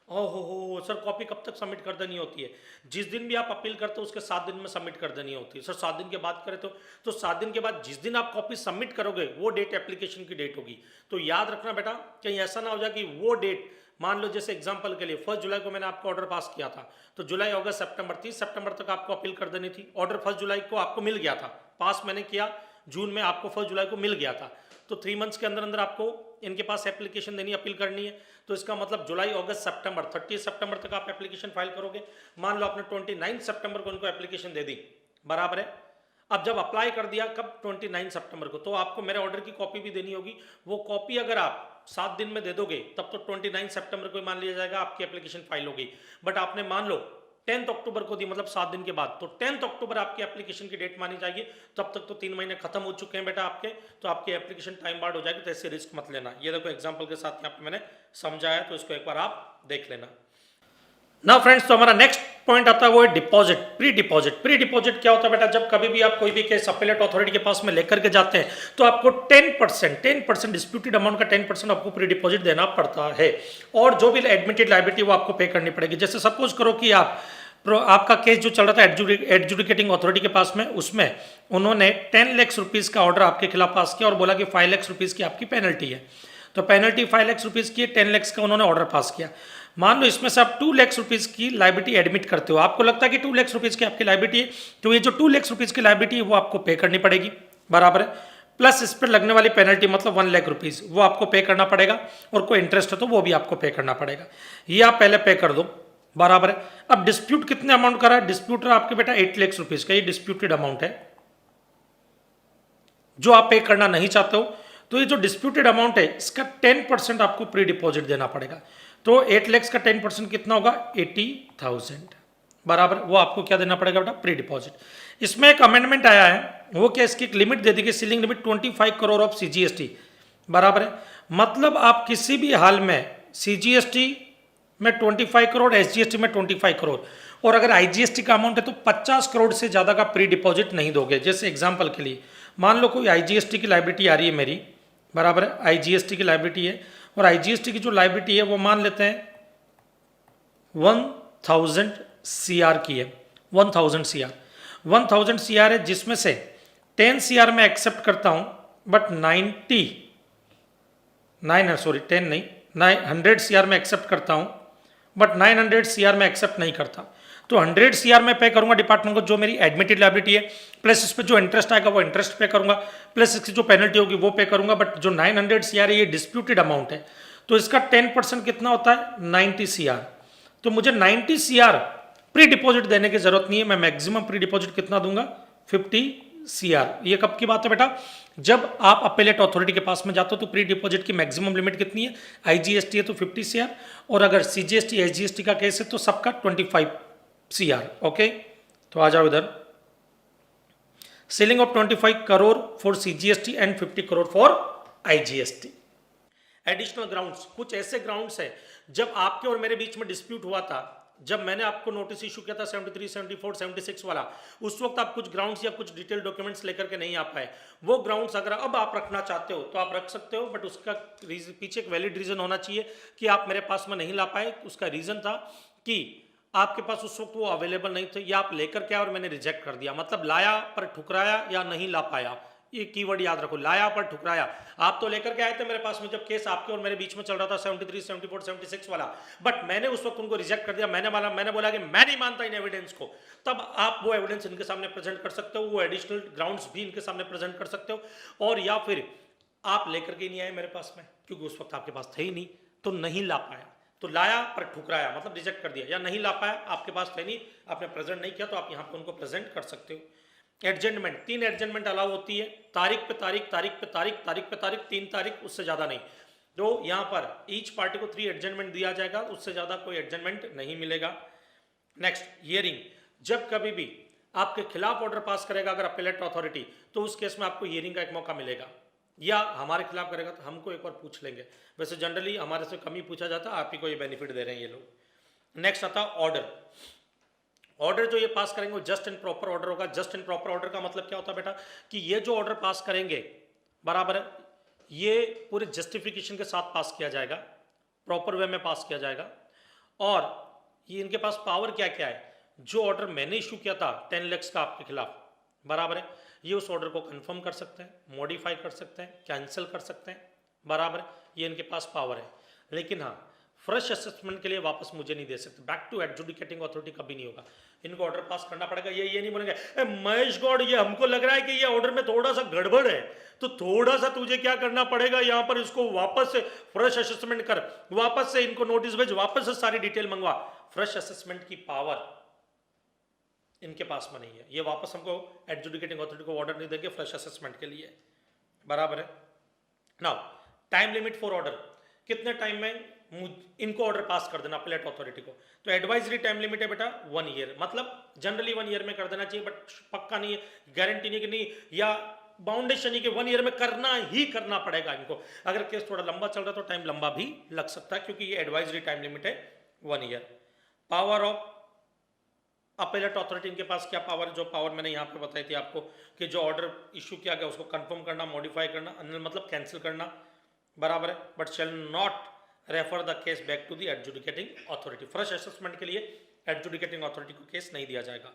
A: ओहो सर, कॉपी कब तक सबमिट कर देनी होती है? जिस दिन भी आप अपील करते हो उसके 7 दिन में सबमिट कर देनी होती है। सर 7 दिन के बाद करें तो 7 दिन के बाद जिस दिन आप कॉपी सबमिट करोगे वो डेट एप्लीकेशन की डेट होगी। तो याद रखना बेटा, कहीं ऐसा ना हो जाए कि वो डेट, मान लो जैसे एग्जांपल के लिए 1 जुलाई को मैंने आपको ऑर्डर पास किया था, तो जुलाई, अगस्त, सितंबर, 30 सितंबर तक आपको अपील कर देनी थी। ऑर्डर 1 जुलाई को आपको मिल गया था, पास मैंने किया जून में, आपको 1 जुलाई को मिल गया था, तो 3 मंथ्स के अंदर अंदर आपको इनके पास एप्लीकेशन देनी, अपील करनी है। तो इसका मतलब जुलाई, अगस्त, सितंबर, 30 सितंबर तक आप एप्लीकेशन फाइल करोगे। मान लो आपने 29 सितंबर को इनको एप्लीकेशन दे दी, बराबर है। अब जब अप्लाई कर दिया कब? 29 सितंबर को, तो आपको मेरे ऑर्डर की कॉपी भी देनी होगी। वो कॉपी अगर आप 7 दिन में दे दोगे तब तो 29 सितंबर को मान लिया जाएगा आपकी एप्लीकेशन फाइल होगी। बट आपने मान लो 10 अक्टूबर को दी, मतलब 7 दिन के बाद, तो 10 अक्टूबर आपकी एप्लीकेशन की डेट मानी जाएगी। तब तक तो 3 महीने खत्म हो चुके हैं बेटा आपके, तो आपकी एप्लीकेशन टाइम बार्ड हो जाएगी। तो ऐसे रिस्क मत लेना। ये देखो एग्जांपल के साथ यहाँ पे मैंने समझाया, तो इसको एक बार आप देख लेना। ना फ्रेंड्स, तो हमारा नेक्स्ट पॉइंट आता है वो है deposit, pre deposit. Pre deposit क्या होता है बेटा? जब कभी भी आप कोई भी केस अपीलेट अथॉरिटी के पास में लेकर के जाते हैं तो आपको 10% डिस्प्यूटेड अमाउंट का 10% आपको प्री डिपॉजिट देना पड़ता है, और जो भी एडमिटेड लायबिलिटी वो आपको पे करनी पड़ेगी। जैसे सपोज करो कि आपका केस जो चल रहा था एडजुडिकेटिंग अथॉरिटी के पास में, उसमें उन्होंने 10 लाख रुपीस का ऑर्डर आपके खिलाफ पास किया और बोला कि 5 लाख रुपीस की आपकी पेनल्टी है। तो पेनल्टी 5 लाख रुपीज़ की, 10 लाख का उन्होंने ऑर्डर पास किया। मान लो इसमें से आप 2 लाख रुपीज़ की लाइबिलिटी एडमिट करते हो, आपको लगता है कि 2 लाख रुपीज़ की आपकी लाइबिलिटी है, तो ये जो 2 लाख रुपीज़ की लाइबिलिटी है वो आपको पे करनी पड़ेगी, बराबर है। प्लस इस पर लगने वाली पेनल्टी मतलब 1 लाख रुपीज़ वो आपको पे करना पड़ेगा, और कोई इंटरेस्ट है तो वो भी आपको पे करना पड़ेगा। ये आप पहले पे कर दो, बराबर है। अब डिस्प्यूट कितने अमाउंट का रहा है? डिस्प्यूट रहा आपके बेटा 8 लाख रुपीज़ का, ये डिस्प्यूटेड अमाउंट है जो आप पे करना नहीं चाहते हो। तो ये जो डिस्प्यूटेड अमाउंट है इसका 10% आपको प्री डिपॉजिट देना पड़ेगा। तो 8 लाख का 10% कितना होगा? 80,000, बराबर। वो आपको क्या देना पड़ेगा बेटा? Pre deposit. इसमें एक अमेंडमेंट आया है, वो क्या, इसकी एक लिमिट दे दी गई, ceiling limit 25 crore of CGST, बराबर है। मतलब आप किसी भी हाल में CGST में 25 करोड़, SGST में 25 करोड़, और अगर IGST का अमाउंट है तो 50 करोड़ से ज़्यादा का प्री डिपॉजिट नहीं दोगे। जैसे एग्जांपल के लिए मान लो कोई IGST की लाइबिलिटी आ रही है मेरी, बराबर है, IGST की लाइबिलिटी है, और IGST की जो लाइबिलिटी है वो मान लेते हैं 1000 CR की है, 1000 CR है, जिसमें से 10 CR में एक्सेप्ट करता हूं, बट 100 CR में एक्सेप्ट करता हूं, बट 900 CR में एक्सेप्ट नहीं करता। तो 100 CR में पे करूंगा डिपार्टमेंट को, जो मेरी एडमिटेड लायबिलिटी है, प्लस इस पर जो इंटरेस्ट आएगा वो इंटरेस्ट पे करूंगा, प्लस इसकी जो पेनल्टी होगी वो पे करूंगा। बट जो 900 CR है ये डिस्प्यूटेड अमाउंट है, तो इसका 10% कितना होता है? 90 CR। तो मुझे 90 CR प्री डिपॉजिट देने की जरूरत नहीं है, मैं मैक्सिमम प्री डिपॉजिट कितना दूंगा? 50 CR। ये कब की बात है बेटा? जब आप अपेलेट अथॉरिटी के पास में जाते हो तो प्री डिपॉजिट की मैक्सिमम लिमिट कितनी है? IGST है तो 50 CR, और अगर CGST SGST का केस है तो सबका 25 CR। ओके, तो आ जाओ इधर। Ceiling of 25 crore for CGST and 50 crore for IGST। Additional grounds, कुछ ऐसे ग्राउंड्स हैं जब आपके और मेरे बीच में डिस्प्यूट हुआ था, जब मैंने आपको नोटिस इशू किया था 73, 74, 76 वाला, उस वक्त आप कुछ ग्राउंड्स या कुछ डिटेल डॉक्यूमेंट्स लेकर के नहीं आ पाए। वो ग्राउंड्स अगर अब आप रखना चाहते हो तो आप रख सकते हो, बट उसका पीछे एक वैलिड रीजन होना चाहिए कि आप मेरे पास में नहीं ला पाए। उसका रीजन था कि आपके पास उस वक्त वो अवेलेबल नहीं थे, या आप लेकर के आए और मैंने रिजेक्ट कर दिया। मतलब लाया पर ठुकराया या नहीं ला पाया, ये कीवर्ड याद रखो, लाया पर ठुकराया। आप तो लेकर के आए थे मेरे पास में जब केस आपके और मेरे बीच में चल रहा था 73, 74, 76 वाला, बट मैंने उस वक्त उनको रिजेक्ट कर दिया। मैंने बोला कि मैं नहीं मानता इन एविडेंस को। तब आप वो एविडेंस इनके सामने प्रेजेंट कर सकते हो, वो एडिशनल ग्राउंड्स भी इनके सामने प्रेजेंट कर सकते हो, और या फिर आप लेकर के नहीं आए मेरे पास में क्योंकि उस वक्त आपके पास थे ही नहीं, तो नहीं ला पाया। तो लाया पर ठुकराया मतलब रिजेक्ट कर दिया, या नहीं ला पाया, आपके पास थे नहीं, आपने प्रेजेंट नहीं किया, तो आप यहाँ पे उनको प्रेजेंट कर सकते हो। एडजमेंट, 3 एडजमेंट अलाउ होती है, तारीख पे तारीख, तारीख पे तारीख, तारीख पे तारीख, 3 तारीख, उससे ज्यादा नहीं। तो यहाँ पर ईच पार्टी को 3 एडजमेंट दिया जाएगा, उससे ज्यादा कोई एडजमेंट नहीं मिलेगा। नेक्स्ट, हियरिंग, जब कभी भी आपके खिलाफ ऑर्डर पास करेगा अगर अपेलेट अथॉरिटी, तो उस केस में आपको हियरिंग का एक मौका मिलेगा, या हमारे खिलाफ करेगा तो हमको एक बार पूछ लेंगे। वैसे जनरली हमारे से कम ही पूछा जाता है, आप ही को ये बेनिफिट दे रहे हैं ये लोग। नेक्स्ट आता ऑर्डर। ऑर्डर जो ये पास करेंगे वो जस्ट एंड प्रॉपर ऑर्डर होगा। जस्ट एंड प्रॉपर ऑर्डर का मतलब क्या होता है बेटा? कि ये जो ऑर्डर पास करेंगे, बराबर है, ये पूरे जस्टिफिकेशन के साथ पास किया जाएगा, प्रॉपर वे में पास किया जाएगा। और ये इनके पास पावर क्या क्या है? जो ऑर्डर मैंने इशू किया था 10 लाख का आपके खिलाफ, बराबर है, ये उस ऑर्डर को कंफर्म कर सकते हैं, मॉडिफाई कर सकते हैं, कैंसिल कर सकते हैं, बराबर है, ये इनके पास पावर है। लेकिन हाँ, फ्रेश असेसमेंट के लिए वापस मुझे नहीं दे सकते, बैक टू एडजुडिकेटिंग अथॉरिटी कभी नहीं होगा। इनको ऑर्डर पास करना पड़ेगा। ये नहीं बोलेंगे महेश गौड़ ये हमको लग रहा है कि ये ऑर्डर में थोड़ा सा गड़बड़ है, तो थोड़ा सा तुझे क्या करना पड़ेगा, यहाँ पर इसको वापस से फ्रेश असेसमेंट कर, वापस से इनको नोटिस भेज, वापस से सारी डिटेल मंगवा। फ्रेश असेसमेंट की पावर इनके पास में नहीं है। ये वापस हमको एडजुडिकेटिंग अथॉरिटी को ऑर्डर नहीं देंगे फ्रेश असेसमेंट के लिए, बराबर है। Now time limit for order, कितने टाइम में इनको ऑर्डर पास कर देना अपेलेट अथॉरिटी को? तो एडवाइजरी टाइम लिमिट है बेटा 1 ईयर, मतलब जनरली 1 ईयर में कर देना चाहिए, बट पक्का नहीं है, गारंटी नहीं कि नहीं, या बाउंडेशन नहीं कि 1 ईयर में करना ही करना पड़ेगा इनको। अगर केस थोड़ा लंबा चल रहा है तो टाइम लंबा भी लग सकता है, क्योंकि ये एडवाइजरी टाइम लिमिट है 1 year. Power of appellate authority, इनके पास क्या पावर है? जो पावर मैंने यहाँ पे बताई थी आपको, कि जो ऑर्डर इशू किया गया उसको कंफर्म करना, मॉडिफाई करना, मतलब कैंसिल करना, बराबर है, but shall not refer the case back to the adjudicating authority. Fresh assessment के लिए एडजुडिकेटिंग अथॉरिटी को केस नहीं दिया जाएगा।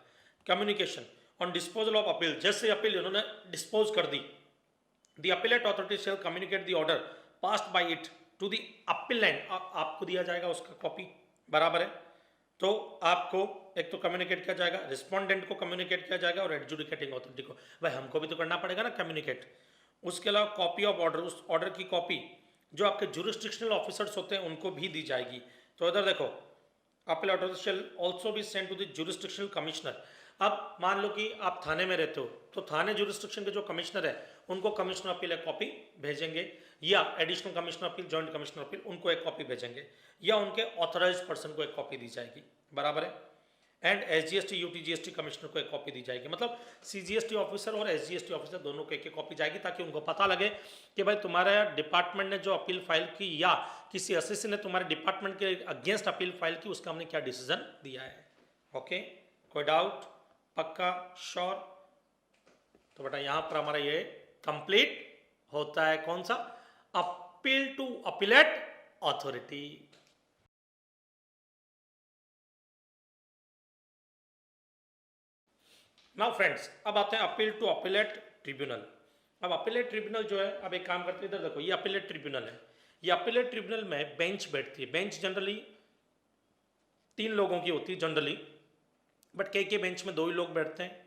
A: Communication on disposal of appeal, जैसे अपील इन्होंने डिस्पोज कर दी, the appellate authority shall communicate the order passed by it to the appellant, आपको दिया जाएगा उसका कॉपी, बराबर है। तो आपको एक तो कम्युनिकेट किया जाएगा, रिस्पोंडेंट को कम्युनिकेट किया जाएगा और एडजुडिकेटिंग अथॉरिटी को, भाई हमको भी तो करना पड़ेगा ना कम्युनिकेट। उसके अलावा कॉपी ऑफ ऑर्डर, उस ऑर्डर की कॉपी जो आपके जुरिस्डिक्शनल ऑफिसर्स होते हैं उनको भी दी जाएगी। तो इधर देखो, appeal order shall also be send to the jurisdictional commissioner. अब मान लो कि आप थाने में रहते हो, तो थाने जुरिस्डिक्शन के जो कमिश्नर है उनको कमिश्नर अपील एक कॉपी भेजेंगे, या additional commissioner appeal, joint commissioner appeal, उनको एक कॉपी भेजेंगे, या उनके ऑथराइज्ड पर्सन को एक कॉपी दी जाएगी, बराबर है। एंड एसजीएसटी यूटीजीएसटी कमिश्नर को एक कॉपी दी जाएगी, मतलब सीजीएसटी ऑफिसर और एसजीएसटी ऑफिसर दोनों को एक कॉपी जाएगी, ताकि उनको पता लगे कि भाई तुम्हारे डिपार्टमेंट ने जो अपील फाइल की या किसी असिस्टेंट ने तुम्हारे डिपार्टमेंट के अगेंस्ट अपील फाइल की, उसका हमने क्या डिसीजन दिया है। ओके, कोई डाउट? पक्का? श्योर? तो बेटा यहां पर हमारा ये कंप्लीट होता है कौन सा, appeal to appellate authority. Now friends, अब आते हैं अपील टू अपीलेट ट्रिब्यूनल। अब अपीलेट ट्रिब्यूनल जो है, अब एक काम करते हैं, इधर देखो ये अपीलेट ट्रिब्यूनल है। ये अपीलेट ट्रिब्यूनल में बेंच बैठती है। बेंच जनरली 3 लोगों की होती है जनरली, बट कई बेंच में 2 ही लोग बैठते हैं।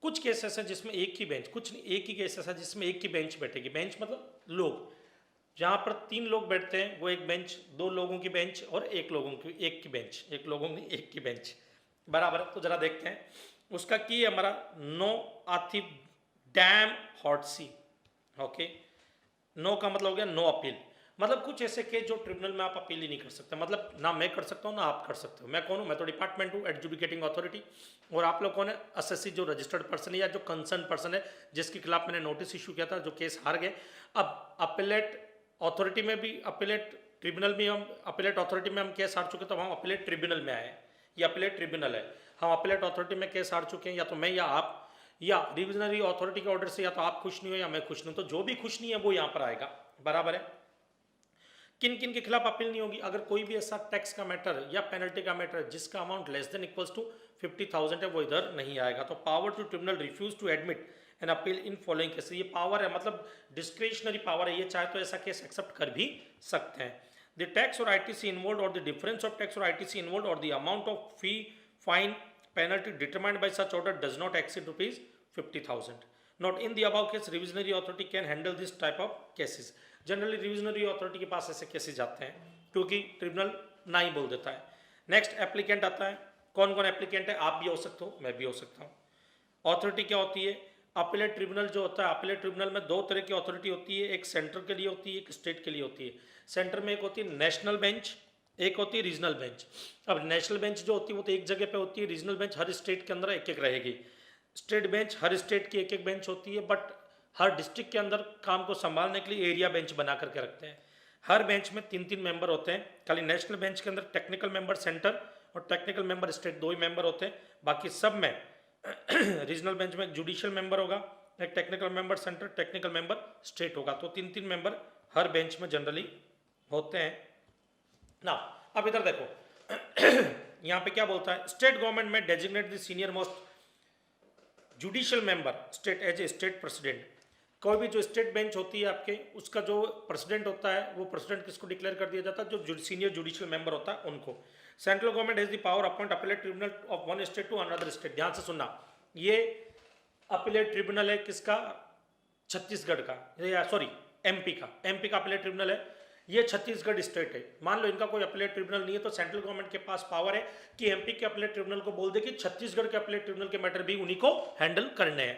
A: कुछ केस ऐसे जिसमें एक ही बेंच, कुछ नहीं, एक ही केस ऐसा जिसमें एक ही बेंच बैठेगी। बेंच मतलब लोग, जहाँ पर 3 लोग बैठते हैं वो एक बेंच, 2 लोगों की बेंच और एक की बेंच, एक लोगों की एक की बेंच, बराबर। तो जरा देखते हैं उसका की है हमारा, नो आथिव डैम हॉट सी। ओके, नो का मतलब हो गया नो अपील, मतलब कुछ ऐसे केस जो ट्रिब्यूनल में आप अपील ही नहीं कर सकते, मतलब ना मैं कर सकता हूँ ना आप कर सकते हो। मैं कौन हूँ? मैं तो डिपार्टमेंट हूँ, एडजुडिकेटिंग अथॉरिटी, और आप लोग कौन है? असेसी, जो रजिस्टर्ड पर्सन है या जो कंसर्न पर्सन है जिसके खिलाफ मैंने नोटिस इशू किया था, जो केस हार गए। अब अपीलेट अथॉरिटी में भी, अपीलेट ट्रिब्यूनल में हम, अपीलेट अथॉरिटी में हम केस हार चुके, तो हम अपीलेट ट्रिब्यूनल में आए। ये अपीलेट ट्रिब्यूनल है, हम अपीलेट अथॉरिटी में केस हार चुके हैं, या तो मैं या आप, या रिविजनरी अथॉरिटी के ऑर्डर से या तो आप खुश नहीं हो या मैं खुश नहीं हूं, तो जो भी खुश नहीं है वो यहां पर आएगा, बराबर है। किन किन के खिलाफ अपील नहीं होगी? अगर कोई भी ऐसा टैक्स का मैटर या पेनल्टी का मैटर जिसका amount less than equals to 50,000 है, वो इधर नहीं आएगा। तो power to tribunal refuse to admit an appeal in following case, ये पावर है, मतलब डिस्क्रिशनरी पावर है, ये चाहे तो ऐसा केस एक्सेप्ट कर भी सकते हैं। द टैक्स और आईटीसी इन्वॉल्व और द डिफरेंस ऑफ टैक्स और आईटीसी इन्वॉल्व और the amount of fee, fine, penalty determined by such order does not exceed rupees 50,000. Not in the above case, revisionary authority can handle this type of cases. Generally revisionary authority के पास ऐसे cases जाते हैं क्योंकि tribunal ना ही बोल देता है। Next applicant आता है। कौन कौन एप्लीकेंट है? आप भी हो सकते हो, मैं भी हो सकता हूँ। अथॉरिटी क्या होती है? अपीलेट ट्रिब्यूनल जो होता है, अपीलेट ट्रिब्यूनल में 2 तरह की अथॉरिटी होती है, एक सेंटर के लिए होती है, एक स्टेट के लिए होती है। सेंटर में एक होती है नेशनल बेंच, एक होती है रीजनल बेंच। अब नेशनल बेंच जो होती है वो तो एक जगह पे होती है, रीजनल बेंच हर स्टेट के अंदर एक एक रहेगी, स्टेट बेंच हर स्टेट की एक एक बेंच होती है, बट हर डिस्ट्रिक्ट के अंदर काम को संभालने के लिए एरिया बेंच बना करके रखते हैं। हर बेंच में 3-3 मेंबर होते हैं। खाली नेशनल बेंच के अंदर टेक्निकल मेंबर सेंटर और टेक्निकल मेंबर स्टेट 2 ही मेंबर होते हैं। बाकी सब में रीजनल बेंच में एक जुडिशियल मेंबर होगा, एक technical member centre, technical member state होगा। तो 3-3 मेंबर हर बेंच में जनरली होते हैं ना। अब इधर देखो यहां पे क्या बोलता है, स्टेट गवर्नमेंट में designate the senior most judicial member state as a state president. कोई भी जो स्टेट बेंच होती है आपके, उसका जो प्रेसिडेंट होता है, वो प्रेसिडेंट किसको डिक्लेयर कर दिया जाता है? जो सीनियर जुडिशियल मेंबर होता है उनको। Central government has the power appoint appellate tribunal of one state to another state. ध्यान से सुनना, ये अपीलेट ट्रिब्यूनल है किसका? छत्तीसगढ़ का, या सॉरी एमपी का। एमपी का अपीलेट ट्रिब्यूनल है, ये छत्तीसगढ़ स्टेट है। मान लो इनका कोई अपीलेट ट्रिब्यूनल नहीं है, तो सेंट्रल गवर्नमेंट के पास पावर है कि एमपी के अपीलेट ट्रिब्यूनल को बोल दे कि छत्तीसगढ़ के अपीलेट ट्रिब्यूनल के मैटर भी उन्हीं को हैंडल करने हैं।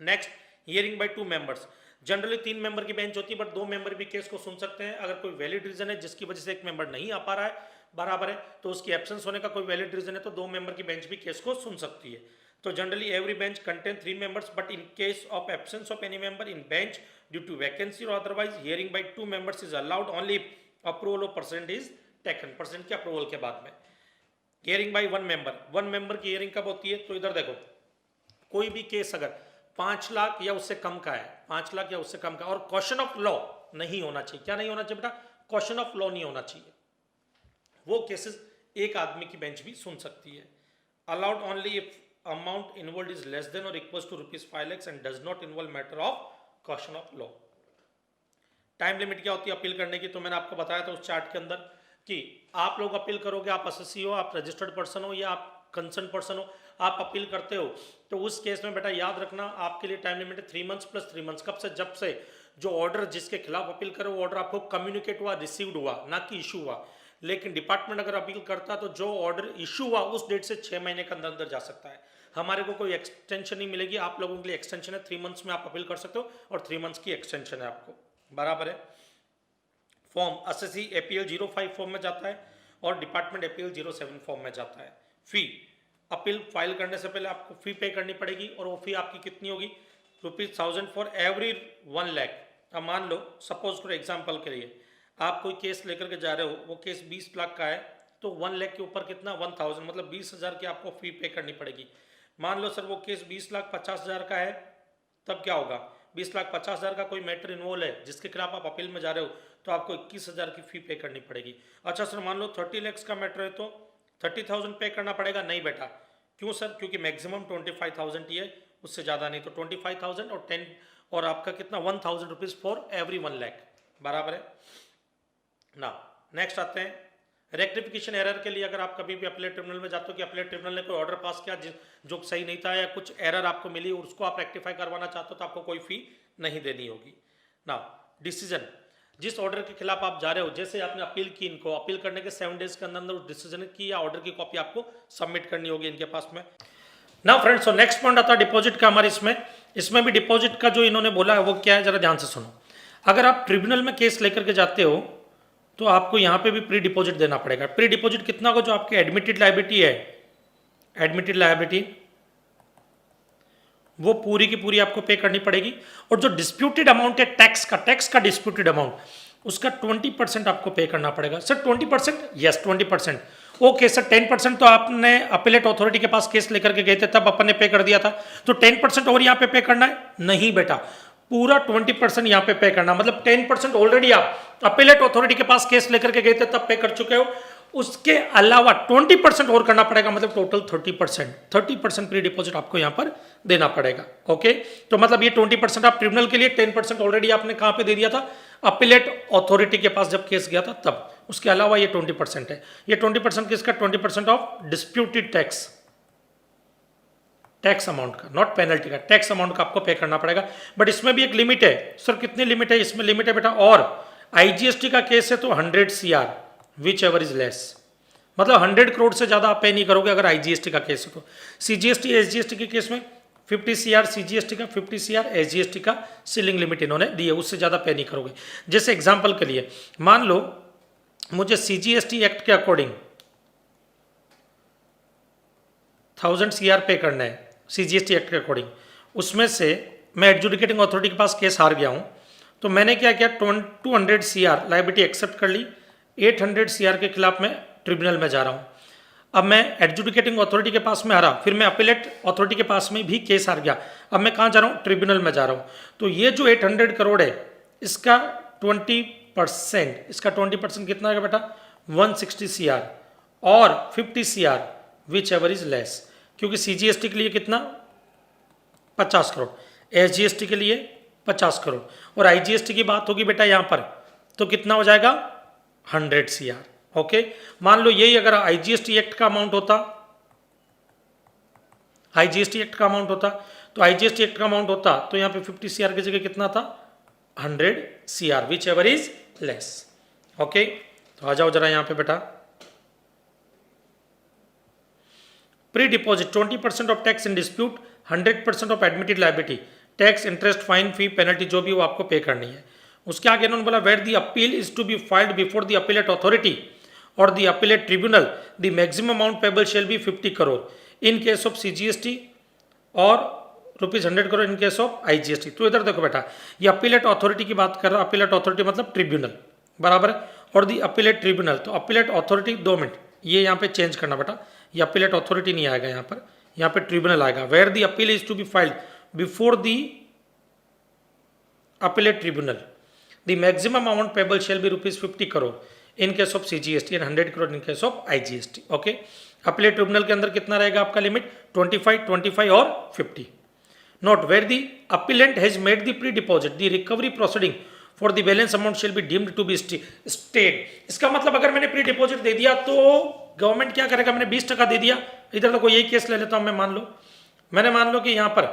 A: Next, hearing by 2 members. Generally 3 member की बेंच होती है, बट 2 मेंबर भी केस को सुन सकते हैं। अगर कोई वैलिड रीजन है जिसकी वजह से एक मेंबर नहीं आ पा रहा है, बराबर है, तो उसकी एब्सेंस होने का कोई वैलिड रीजन है, तो 2 मेंबर की बेंच भी केस को सुन सकती है। तो generally every bench contain 3 members, but in case of absence of any member in bench due to vacancy or otherwise, hearing by 2 members is allowed only if approval of president is taken। president के approval के बाद में। Hearing bye 1 member, 1 member की hearing कब होती है? तो इधर देखो, कोई भी केस अगर 5 लाख या उससे कम का है, 5 लाख या उससे कम का, और क्वेश्चन ऑफ लॉ नहीं होना चाहिए। क्या नहीं होना चाहिए बेटा? क्वेश्चन ऑफ लॉ नहीं होना चाहिए। वो केसेस एक आदमी की बेंच भी सुन सकती है। Allowed only if amount involved is less than or equals to rupees 5 lakhs and does not involve matter of caution of law। Time limit क्या होती है अपील करने की, तो मैंने आपको बताया था उस चार्ट के अंदर कि आप लोग अपील करोगे, आप एसएससी हो, आप रजिस्टर्ड पर्सन हो या आप कंसर्न पर्सन हो, आप अपील करते हो, तो उस केस में बेटा याद रखना आपके लिए टाइम लिमिट है 3 मंथ्स प्लस 3 मंथ्स। कब से? जब से जो ऑर्डर जिसके खिलाफ अपील करे वो ऑर्डर आपको कम्युनिकेट हुआ, रिसीव्ड हुआ, ना कि इशू हुआ। लेकिन डिपार्टमेंट अगर अपील करता है तो जो ऑर्डर इशू हुआ उस डेट से 6 महीने के अंदर अंदर जा सकता है। हमारे को कोई एक्सटेंशन नहीं मिलेगी, आप लोगों के लिए एक्सटेंशन है 3 मंथ्स में आप अपील कर सकते हो और 3 मंथ्स की एक्सटेंशन है आपको, बराबर है। फॉर्म एसएससी एपीएल 05 फॉर्म में जाता है और डिपार्टमेंट एपीएल 07 फॉर्म में जाता है। फी अपील फाइल करने से पहले आपको फी पे करनी पड़ेगी और वो फी आपकी कितनी होगी? ₹1000 फॉर एवरी 1 लाख। अब मान लो सपोज फॉर एग्जांपल के लिए आप कोई केस लेकर के जा रहे हो, वो केस 20 लाख का है, तो 1 लाख के ऊपर कितना? 1000, मतलब 20,000 की आपको फी पे करनी पड़ेगी। मान लो सर वो केस 20,50,000 का है, तब क्या होगा? 20,50,000 का कोई मैटर इन्वॉल्व है जिसके खिलाफ आप अपील में जा रहे हो, तो आपको 21,000 की फी पे करनी पड़ेगी। अच्छा सर मान लो 30 लाख का मैटर है तो 30,000 पे करना पड़ेगा? नहीं बेटा। क्यों सर? क्योंकि मैक्सिमम 25,000 ही है, उससे ज़्यादा नहीं। तो 25,000 और 10 और आपका कितना? 1,000 रुपीज़ फॉर एवरी 1 लाख, बराबर है ना। नेक्स्ट आते हैं रेक्टिफिकेशन एरर के लिए। अगर आप कभी भी अपीलेट ट्रिब्यूनल में जाते हो कि अपीलेट ट्रिब्यूनल ने कोई ऑर्डर पास किया जो सही नहीं था या कुछ एरर आपको मिली और उसको आप रेक्टिफाई करवाना चाहते हो, तो आपको कोई फी नहीं देनी होगी ना। डिसीजन, जिस ऑर्डर के खिलाफ आप जा रहे हो, जैसे आपने अपील की, इनको अपील करने के 7 डेज के अंदर अंदर उस डिसीजन की या ऑर्डर की कॉपी आपको सबमिट करनी होगी इनके पास में ना। फ्रेंड्स, तो नेक्स्ट पॉइंट आता है डिपॉजिट का हमारे इसमें भी डिपॉजिट का जो इन्होंने बोला है वो क्या है, जरा ध्यान से सुनो। अगर आप ट्रिब्यूनल में केस लेकर के जाते हो तो आपको यहाँ पे भी प्री डिपॉजिट देना पड़ेगा। प्री डिपॉजिट कितना को? जो आपकी एडमिटेड लायबिलिटी है, एडमिटेड लायबिलिटी, वो पूरी की पूरी आपको पे करनी पड़ेगी। और जो डिस्प्यूटेड अमाउंट है टैक्स का डिस्प्यूटेड अमाउंट, उसका 20% आपको पे करना पड़ेगा। सर 20%? यस 20%। ओके सर 10% तो आपने अपीलेट अथॉरिटी के पास केस लेकर के गए थे तब अपन ने पे कर दिया था, तो 10% और यहाँ पे करना है? नहीं बेटा, पूरा 20% यहाँ पे करना, मतलब 10% ऑलरेडी आप अपीलेट अथॉरिटी के पास केस लेकर के गए थे तब पे कर चुके हो, उसके अलावा 20% और करना पड़ेगा, मतलब टोटल 30% प्री डिपॉजिट आपको यहाँ पर देना पड़ेगा। ओके, तो मतलब ये 20% आप ट्रिब्यूनल के लिए, 10% ऑलरेडी आपने कहाँ पे दे दिया था? अपीलेट अथॉरिटी के पास जब केस गया था तब। उसके अलावा ये 20% है। ये 20% किसका? 20% ऑफ डिस्प्यूटेड टैक्स अमाउंट का, नॉट पेनल्टी का, टैक्स अमाउंट का आपको पे करना पड़ेगा। बट इसमें भी एक लिमिट है। सर कितनी लिमिट है? इसमें लिमिट है बेटा, और आईजीएसटी का केस है तो 100 CR which ever is less, मतलब 100 करोड़ से ज्यादा आप पे नहीं करोगे अगर आईजीएसटी का केस है तो। सीजीएसटी एसजीएसटी के केस में 50 CR सीजीएसटी का, 50 CR एसजीएसटी का सीलिंग लिमिट इन्होंने दी है, उससे ज्यादा पे नहीं करोगे। जैसे एग्जाम्पल के लिए मान लो मुझे सीजीएसटी एक्ट के अकॉर्डिंग 1000 CR पे करना है, सीजीएसटी एक्ट के अकॉर्डिंग, उसमें से मैं एडजुडिकेटिंग अथॉरिटी के पास केस हार गया हूं, तो मैंने क्या किया? 200 CR लायबिलिटी एक्सेप्ट कर ली, 800 CR के खिलाफ मैं ट्रिब्यूनल में जा रहा हूं। अब मैं एडजुडिकेटिंग अथॉरिटी के पास में हारा, फिर मैं अपीलेट अथॉरिटी के पास में भी केस हार गया, अब मैं कहाँ जा रहा हूँ? ट्रिब्यूनल में जा रहा हूँ। तो ये जो 800 करोड़ है इसका 20%, इसका 20% कितना है बेटा? 160 CR और 50 CR which ever is less, क्योंकि सीजीएसटी के लिए कितना? 50 करोड़, एसजीएसटी के लिए 50 करोड़, और आईजीएसटी की बात होगी बेटा यहाँ पर तो कितना हो जाएगा? 100 CR। ओके, मान लो यही अगर आईजीएसटी एक्ट का अमाउंट होता, आईजीएसटी एक्ट का अमाउंट होता तो आईजीएसटी एक्ट का अमाउंट होता तो यहाँ पे 50 CR की जगह कितना था? 100 CR which ever is less. Okay, तो आ जाओ जरा यहाँ पे बेटा। Pre deposit 20% of tax in dispute, 100% of admitted liability, tax, interest, fine, fee, penalty जो भी वो आपको पे करनी है। उसके आगे इन्होंने बोला where the appeal is to be filed before the appellate authority और the appellate tribunal, the maximum amount payable shall be 50 crore in case of CGST और ₹100 crore in case of IGST. तो इधर देखो बेटा, ये अपीलेट अथॉरिटी की बात कर रहा हूँ, अपीलेट अथॉरिटी मतलब ट्रिब्यूनल, बराबर है, और दी अपीलेट ट्रिब्यूनल, तो अपीलेट अथॉरिटी 2 मिनट ये यहाँ पे चेंज करना बेटा, ये अपीलेट अथॉरिटी नहीं आएगा यहाँ पर, यहाँ पे ट्रिब्यूनल आएगा। Where the appeal is to be filed before the appellate tribunal, the maximum amount payable shall be ₹50 crore in case of CGST and 100 crore in case of IGST. Okay, appellate tribunal के अंदर कितना रहेगा आपका लिमिट? 25, 25 और 50। Note, where the appellant has made the pre deposit, the recovery proceeding for the balance amount shall be deemed to be stayed. इसका मतलब अगर मैंने प्री डिपॉजिट दे दिया तो गवर्नमेंट क्या करेगा, मैंने 20% दे दिया, इधर तो कोई यही केस ले लेता हूं मैं, मैंने मान लो कि यहाँ पर